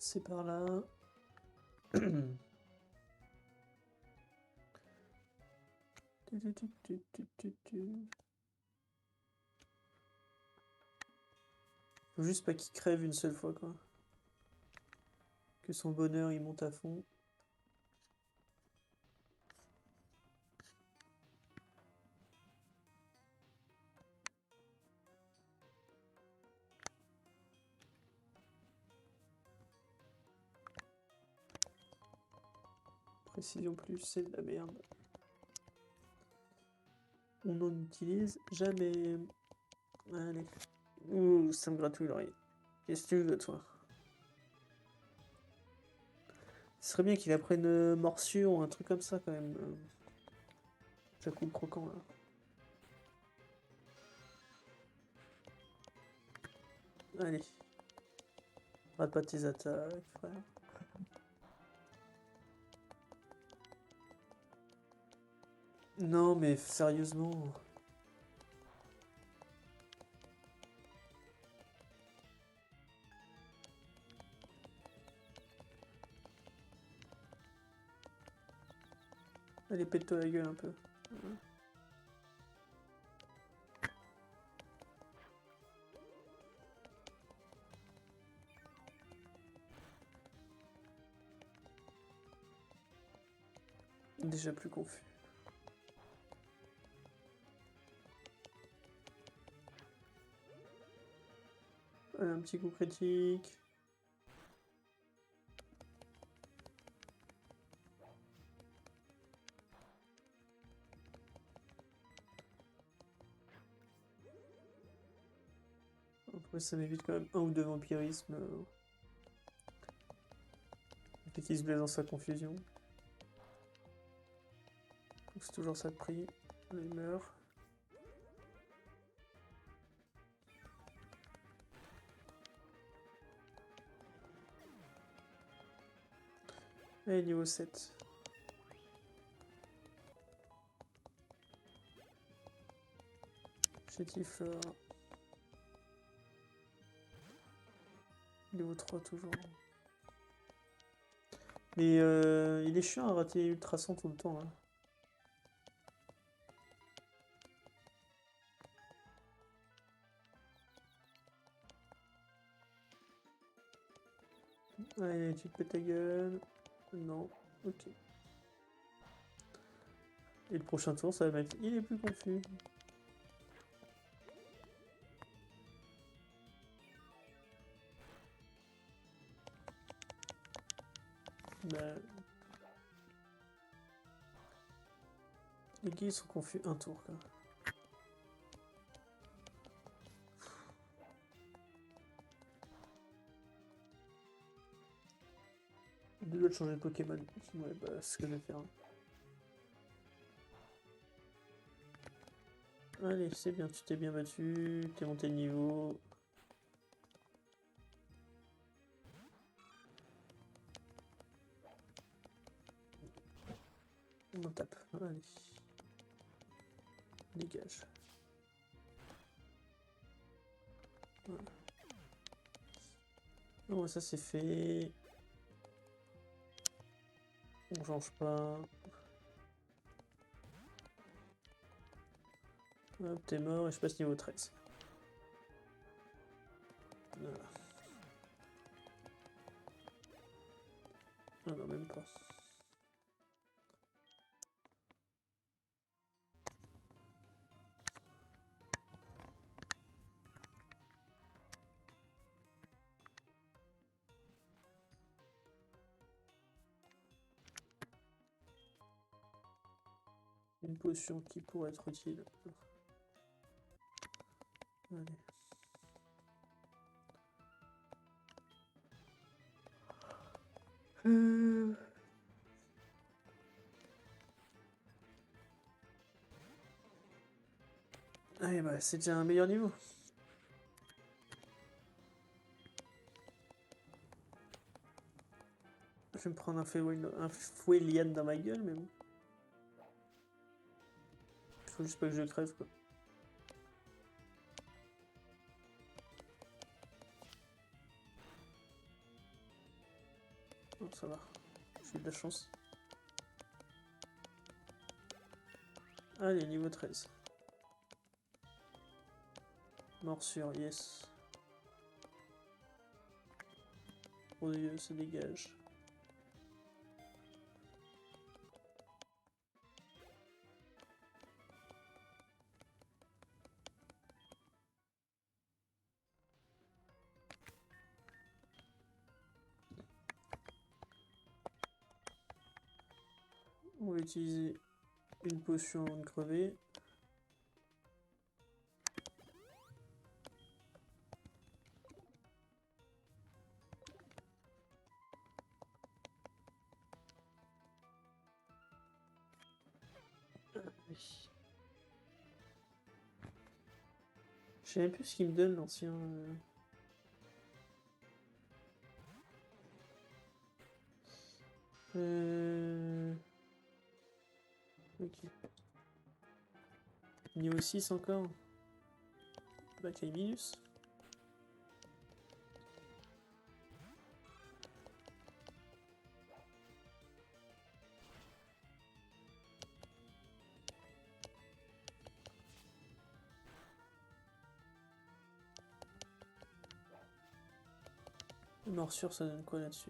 C'est par là. Faut juste pas qu'il crève une seule fois quoi. Que son bonheur il monte à fond. Précision plus, c'est de la merde. On n'en utilise jamais. Allez. Ouh, ça me gratouille l'oreille. Qu'est-ce que tu veux, toi? Ce serait bien qu'il apprenne morsure ou un truc comme ça, quand même. Ça coupe croquant là. Allez. Rate pas tes attaques, frère. Non, mais sérieusement. Allez, pète-toi la gueule un peu. Déjà plus confus. Allez, un petit coup critique. Après, ça m'évite quand même un ou deux vampirismes. Fait qu'il se blesse dans sa confusion. C'est toujours ça de prix. Il meurt. Et niveau 7. Chétifleur. Niveau 3 toujours. Mais il est chiant à rater Ultrason tout le temps. Hein. Allez, tu te pètes ta gueule. Non, ok. Et le prochain tour, ça va mettre. Il est plus confus. Bah... Les gars, ils sont confus un tour, quoi. Je dois changer de Pokémon. Ouais, bah, c'est ce que je vais faire. Allez, c'est bien, tu t'es bien battu, t'es monté de niveau. On tape, allez. Dégage. Voilà. Bon, ça c'est fait. On change pas. Hop, t'es mort et je passe niveau 13. Voilà. Ah non, même pas. Une potion qui pourrait être utile. Allez. Allez, bah, c'est déjà un meilleur niveau. Je vais me prendre un Fouelian dans ma gueule, mais bon. Faut juste pas que je crève, quoi. Non, ça va. J'ai eu de la chance. Allez, niveau 13. Morsure, yes. Oh Dieu, ça dégage. On va utiliser une potion avant de crever. Je sais même plus ce qu'il me donne, l'ancien. Ok. Niveau 6 encore. Bataille minus. Morsure, ça donne quoi là-dessus?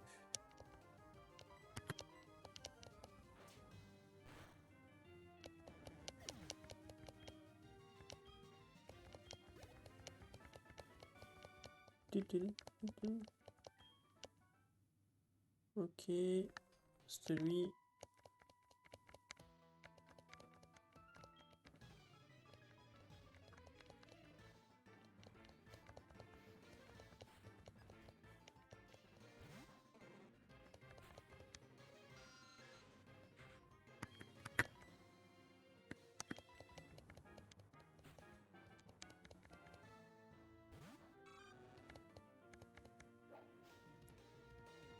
Ok, c'est lui.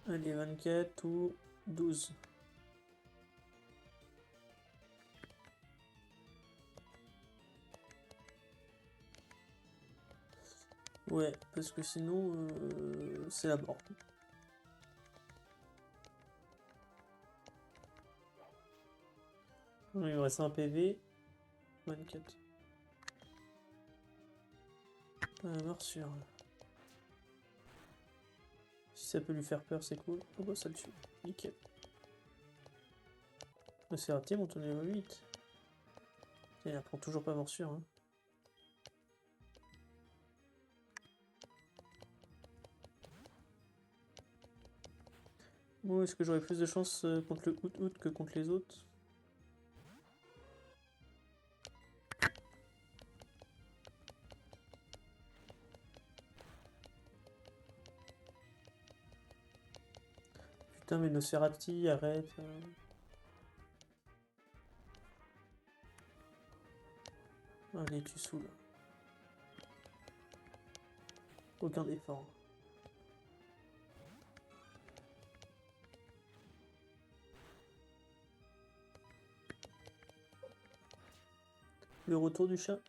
Allez, 24 ou 12. Ouais, parce que sinon, c'est la mort. Il me reste un PV. 24. Morsure. Si ça peut lui faire peur, c'est cool. Oh bah ça le tue. Nickel. C'est raté, mon ton niveau 8. Il apprend toujours pas morsure. Hein. Bon, est-ce que j'aurais plus de chance contre le Out que contre les autres? Putain, mais Nosferati, arrête. Allez, tu saoules. Aucun effort. Le retour du chat.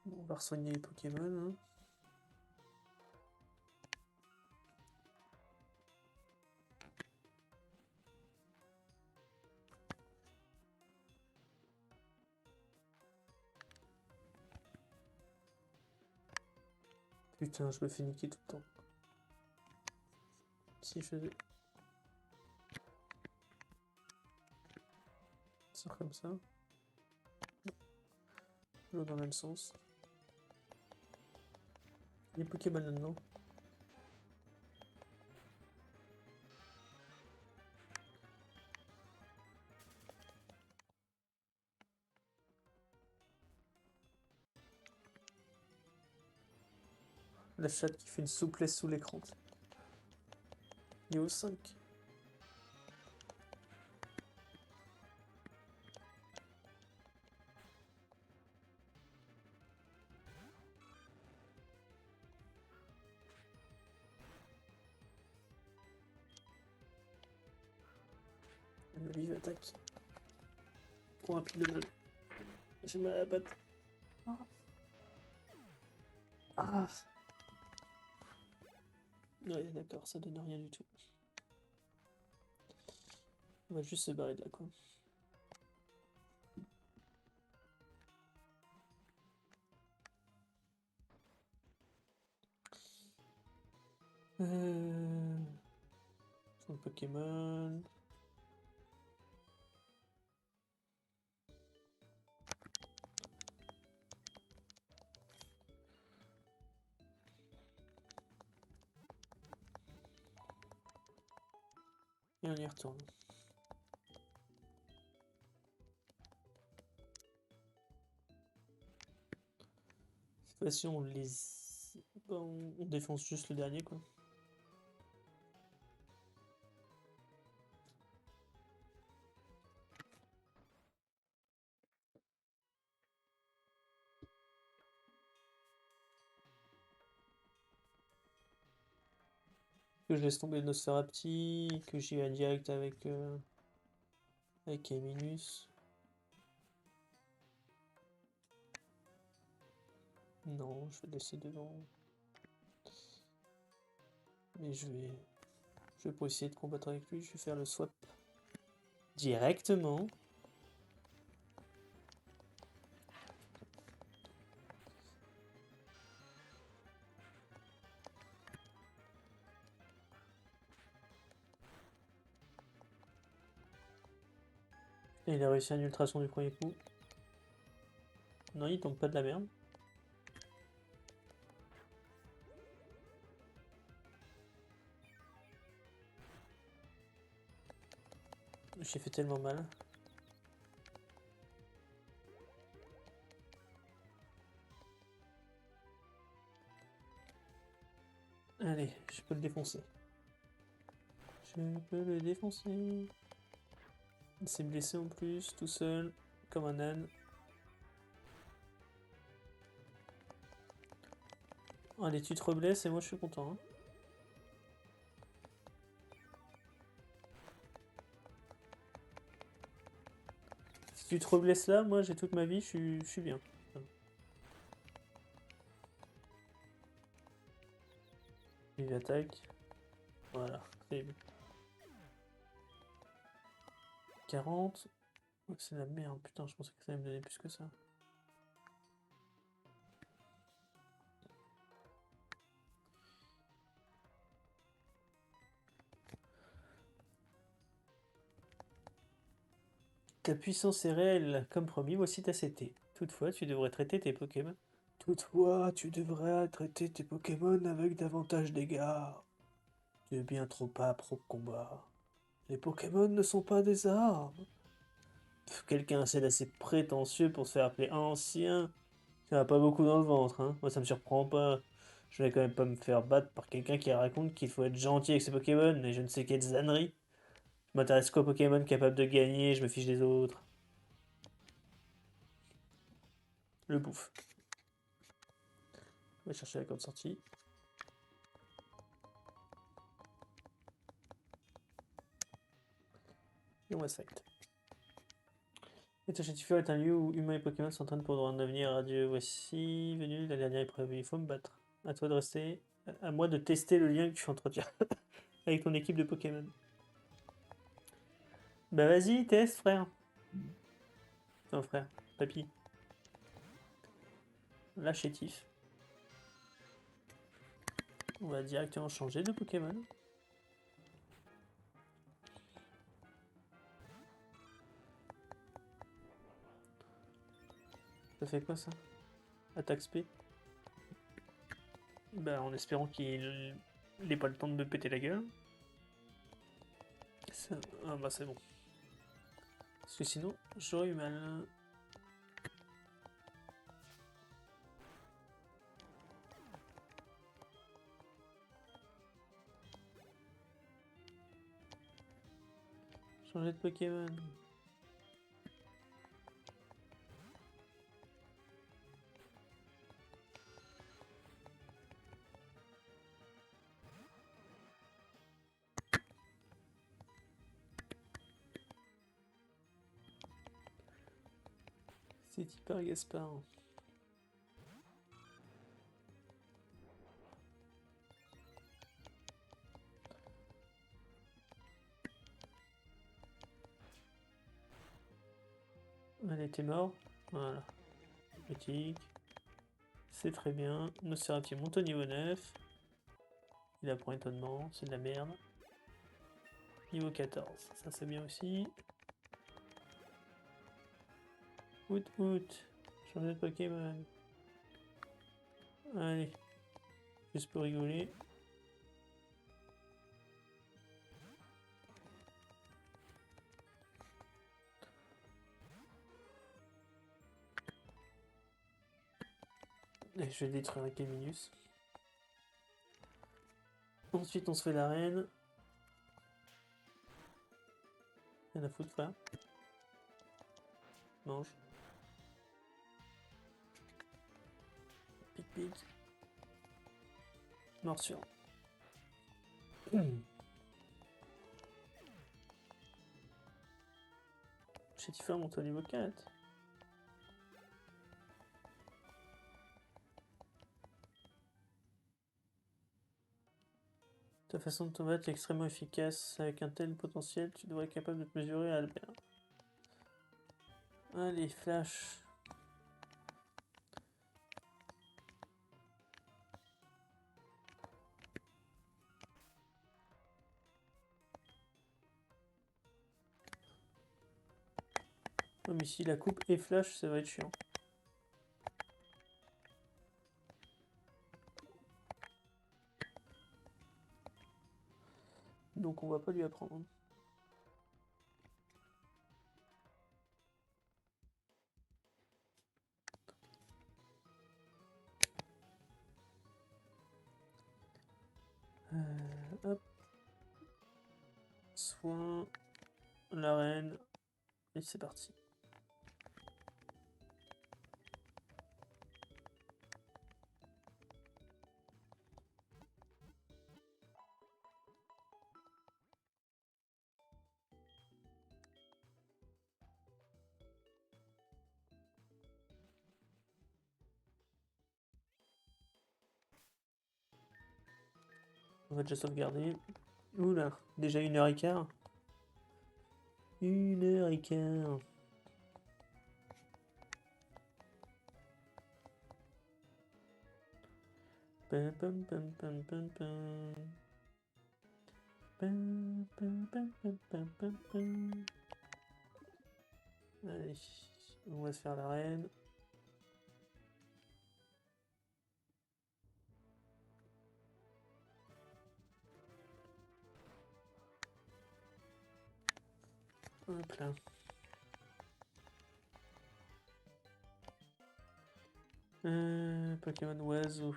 Bon, on va soigner les Pokémon. Hein. Putain, je me fais niquer tout le temps. Si je faisais... Ça comme ça. L'autre dans le même sens. Les Pokémon là-dedans. La chatte qui fait une souplesse sous l'écran. Niveau 5. Le vive attaque. Pour un pile de mal. J'ai mal à la patte. Ah. Ouais, d'accord, ça donne rien du tout. On va juste se barrer de là, quoi. Son Pokémon. Et on y retourne. toute façon, on les... on défonce juste le dernier, quoi. Que je laisse tomber le Nosferapti, que j'y vais direct avec Eminus. Non, je vais le laisser devant. Mais je vais pour essayer de combattre avec lui, je vais faire le swap directement. Et il a réussi un ultrason du premier coup. Non, il tombe pas de la merde. J'ai fait tellement mal. Allez, je peux le défoncer. Je peux le défoncer. Il s'est blessé en plus, tout seul, comme un âne. Allez, tu te reblesses et moi je suis content. Hein. Si tu te reblesses là, moi j'ai toute ma vie, je suis bien. Il attaque. Voilà, c'est 40. Oh, c'est la merde, putain, je pensais que ça allait me donner plus que ça. Ta puissance est réelle, comme promis, voici ta CT. Toutefois, tu devrais traiter tes Pokémon. Toutefois, tu devrais traiter tes Pokémon avec davantage d'égards. Tu es bien trop âpre au combat. Les Pokémon ne sont pas des armes. Quelqu'un c'est assez prétentieux pour se faire appeler ancien. Ça va pas beaucoup dans le ventre, hein. Moi, ça me surprend pas. Je vais quand même pas me faire battre par quelqu'un qui raconte qu'il faut être gentil avec ses Pokémon et je ne sais quelle ânerie. Je m'intéresse qu'aux Pokémon capables de gagner, je me fiche des autres. Le bouffe. On va chercher la corde sortie. Et on va se fight. Et Tachetifer est un lieu où humains et Pokémon s'entraînent pour un avenir radieux. Voici venu la dernière épreuve. Il faut me battre. À toi de rester. À moi de tester le lien que tu entretiens avec ton équipe de Pokémon. Bah vas-y, teste, frère. Enfin, frère, papy. Là, chétif. On va directement changer de Pokémon. Ça fait quoi ça? Attaque spé. Bah en espérant qu'il n'ait pas le temps de me péter la gueule. Ça... Ah bah c'est bon. Parce que sinon, j'aurais eu mal. Changer de Pokémon. C'est hyper Gaspard. Allez, t'es mort. Voilà. Critique. C'est très bien. Nosferatu monte au niveau 9. Il apprend étonnement. C'est de la merde. Niveau 14. Ça, c'est bien aussi. Out. Changer de Pokémon. Allez. Juste pour rigoler. Et je vais détruire un Kéminus. Ensuite, on se fait l'arène. Rien à foutre, frère. Mange. Pic pic. Morsure. Chétifer monte au niveau 4. Ta façon de te battre est extrêmement efficace. Avec un tel potentiel, tu devrais être capable de te mesurer à Albert. Allez, flash. Oh, mais si la coupe et flash, ça va être chiant. Donc on va pas lui apprendre. Hop. Soin. L'arène. Et c'est parti. On va déjà sauvegarder. Oula, déjà 1h15. 1h15. Pam pam pam pam pam pam. Pam pam pam pam pam pam pam. Allez, on va se faire l'arène. Hop là. Pokémon oiseau.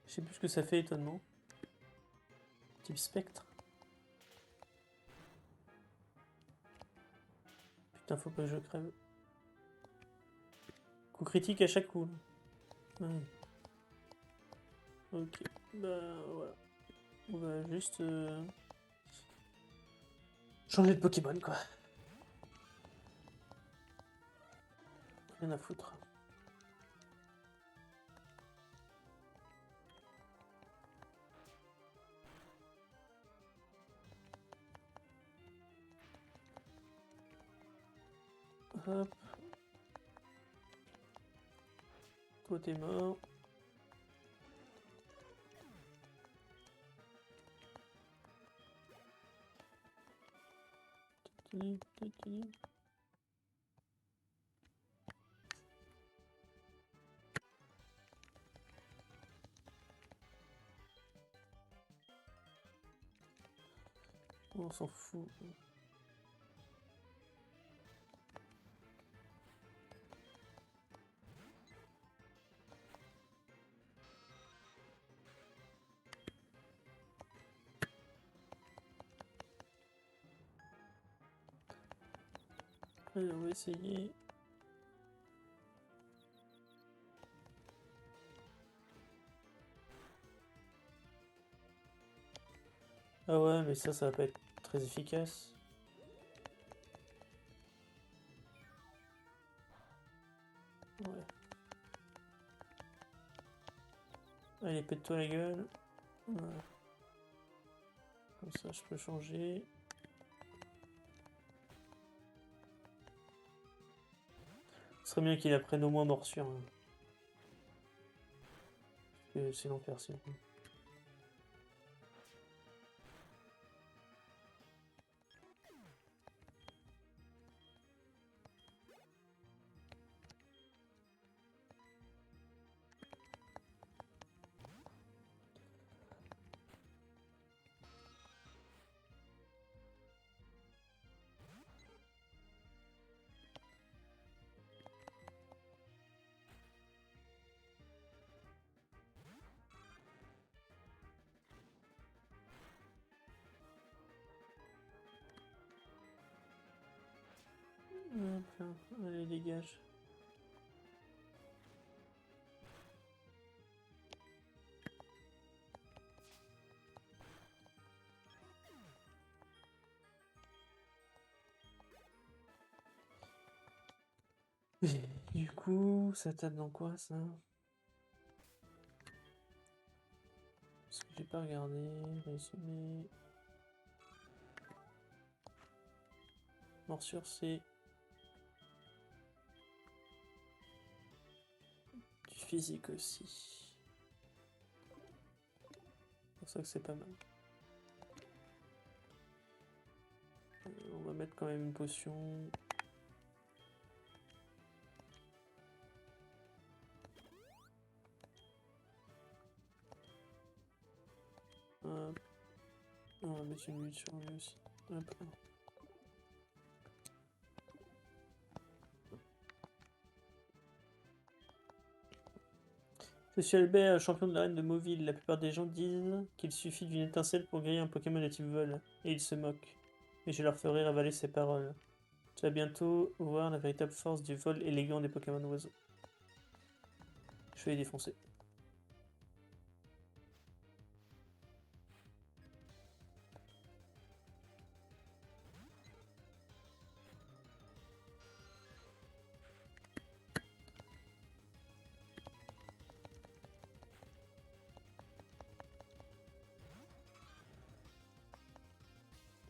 Je sais plus ce que ça fait, étonnement. Type spectre. Putain, faut pas que je crève. Coup critique à chaque coup. Ouais. Ok, bah voilà. On va juste changer de Pokémon, quoi. Rien à foutre. Hop. Toi t'es mort. On s'en fout. Allez, on va essayer. Ah ouais, mais ça va pas être très efficace. Ouais. Allez, pète-toi la gueule. Voilà. Comme ça, je peux changer. Ce serait bien qu'il apprenne au moins morsure. Hein. Parce que c'est l'enfer, sinon. faire. Allez, dégage. Du coup, ça tape dans quoi ça? Parce que j'ai pas regardé. Résumé. Morsure, c'est du physique aussi. C'est pour ça que c'est pas mal. On va mettre quand même une potion. Hop. On va mettre une lutte sur lui aussi. Hop là. Je suis Albert, champion de l'arène de Mauville. La plupart des gens disent qu'il suffit d'une étincelle pour griller un Pokémon de type vol, et ils se moquent. Mais je leur ferai ravaler ces paroles. Tu vas bientôt voir la véritable force du vol élégant des Pokémon oiseaux. Je vais les défoncer.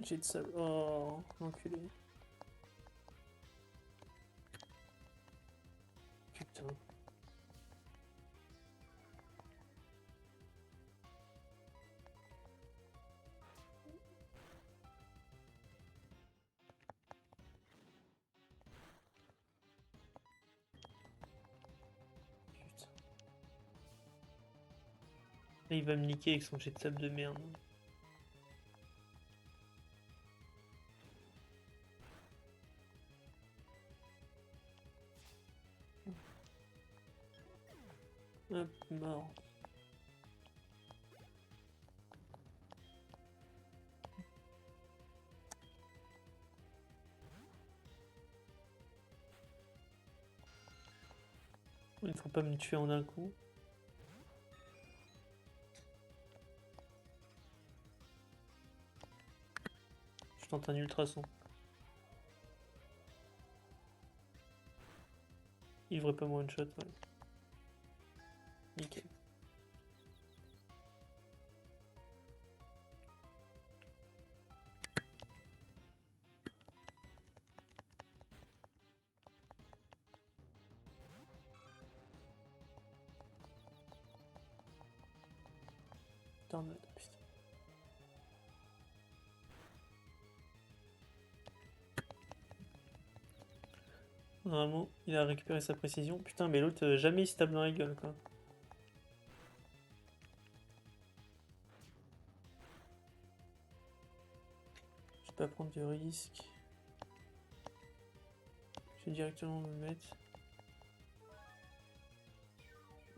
J'ai de sable. Oh, l'enculé. Putain. Putain. Là, il va me niquer avec son jet de sable de merde. Hop, mort. Il faut pas me tuer en un coup. Je tente un ultrason. Il devrait pas me one shot, ouais. Nickel. Tornade, putain. Normalement, il a récupéré sa précision. Putain, mais l'autre, jamais il se tape dans la gueule, quoi. Je vais pas prendre de risque. Je vais directement me mettre.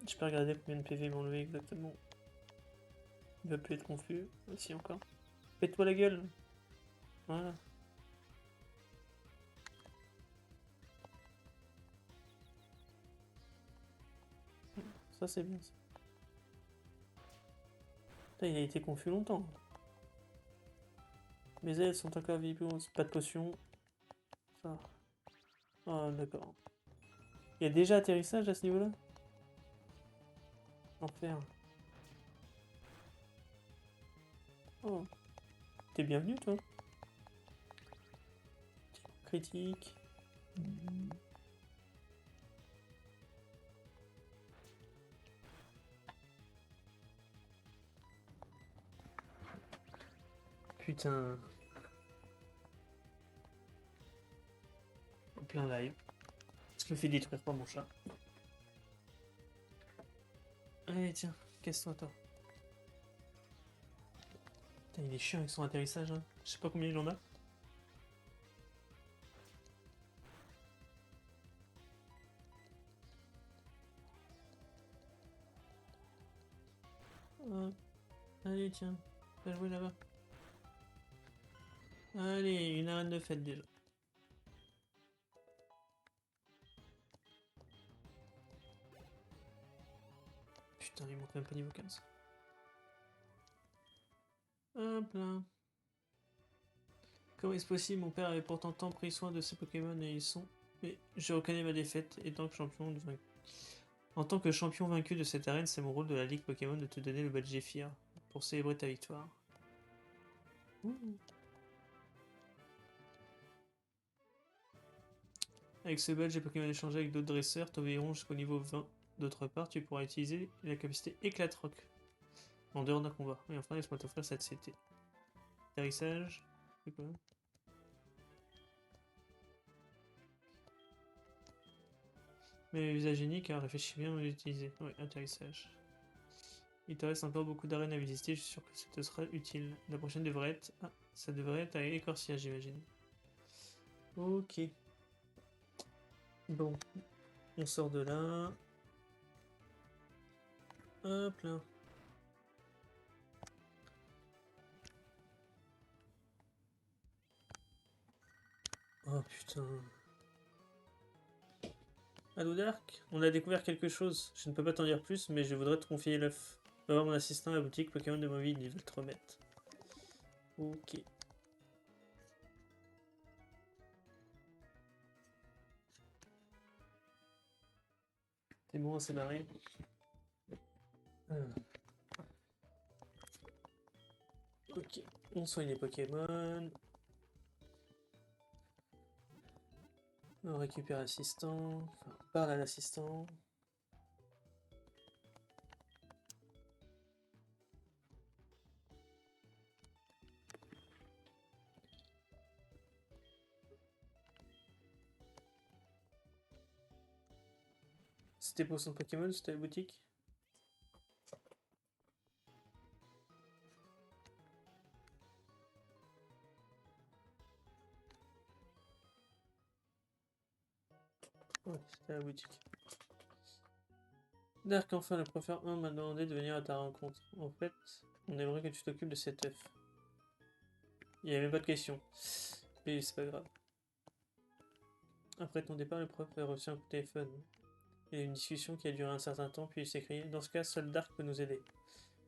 Je peux regarder combien de PV m'ont enlevé exactement. Il va plus être confus. Ici encore. Pète-toi la gueule. Voilà. Ça c'est bien ça. Putain, il a été confus longtemps. Mes ailes sont encore vibreuses. Pas de potion. Ça. Ah d'accord. Il y a déjà atterrissage à ce niveau-là? Enfer. Oh. T'es bienvenu toi. Critique. Putain. En plein live. Je me fais détruire par mon chat. Allez tiens, casse-toi toi. Putain, il est chiant avec son atterrissage. Hein. Je sais pas combien il en a. Allez tiens, va jouer là-bas. Allez, une arène de fête déjà. putain, il monte même pas niveau 15. Hop là. Comment est-ce possible? Mon père avait pourtant tant pris soin de ses Pokémon et ils sont... Mais je reconnais ma défaite, et en tant que champion vaincu de cette arène, c'est mon rôle de la Ligue Pokémon de te donner le badge Zephyr pour célébrer ta victoire. Ouh. Avec ce badge, les Pokémon échangés avec d'autres dresseurs t'obéiront jusqu'au niveau 20. D'autre part, tu pourras utiliser la capacité Éclate-Roc en dehors d'un combat. Et enfin, laisse-moi t'offrir cette CT. Atterrissage. C'est quoi? Mais usage unique, hein, réfléchis bien à l'utiliser. Oui, atterrissage. Il te reste encore beaucoup d'arènes à visiter, je suis sûr que ça te sera utile. La prochaine devrait être... Ah, ça devrait être à Écorcia, j'imagine. Ok. Bon. On sort de là. Hop là. Oh putain. Allo Dark, on a découvert quelque chose. Je ne peux pas t'en dire plus, mais je voudrais te confier l'œuf. Va voir mon assistant à la boutique Pokémon de ma ville, ils veulent te remettre. Ok. C'est bon, c'est barré. Ok, on soigne les Pokémon. On récupère l'assistant. Enfin, on parle à l'assistant. C'était pour son Pokémon, c'était la boutique. Ouais, c'était la boutique. Dark, enfin, le professeur 1 m'a demandé de venir à ta rencontre. En fait, on aimerait que tu t'occupes de cet œuf. Il n'y avait même pas de question. Mais c'est pas grave. Après ton départ, le prof a reçu un coup de téléphone. Il y a eu une discussion qui a duré un certain temps, puis il s'est écrit: dans ce cas, seul Dark peut nous aider.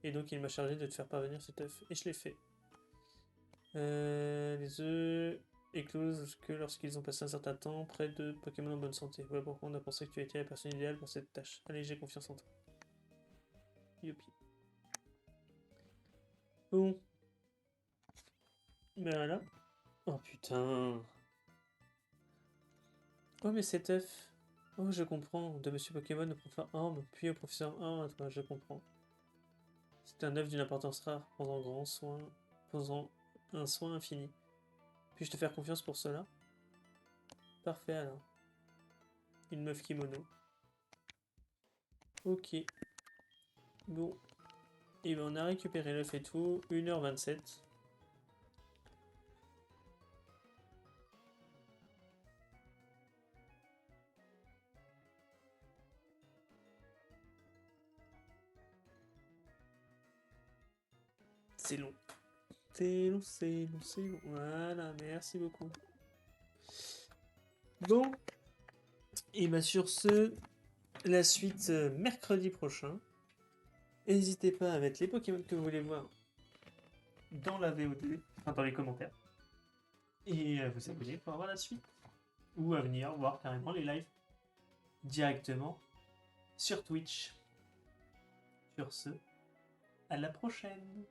Et donc il m'a chargé de te faire parvenir cet œuf. Et je l'ai fait. Les œufs éclosent que lorsqu'ils ont passé un certain temps près de Pokémon en bonne santé. Voilà pourquoi on a pensé que tu étais la personne idéale pour cette tâche. Allez, j'ai confiance en toi. Youpi. Bon. Ben voilà. Oh putain. Oh mais cet œuf. Oh je comprends. De Monsieur Pokémon au professeur Orb, puis au professeur Orb, je comprends. C'est un œuf d'une importance rare, posant un soin infini. Puis-je te faire confiance pour cela? Parfait alors. Une meuf kimono. Ok. Bon. Et ben on a récupéré l'œuf et tout. 1h27. C'est long. C'est long, c'est long, c'est long. Voilà, merci beaucoup. Bon. Et bah sur ce, la suite mercredi prochain. N'hésitez pas à mettre les Pokémon que vous voulez voir dans la VOD, enfin dans les commentaires. Et à vous abonner pour avoir la suite. Ou à venir voir carrément les lives directement sur Twitch. Sur ce, à la prochaine!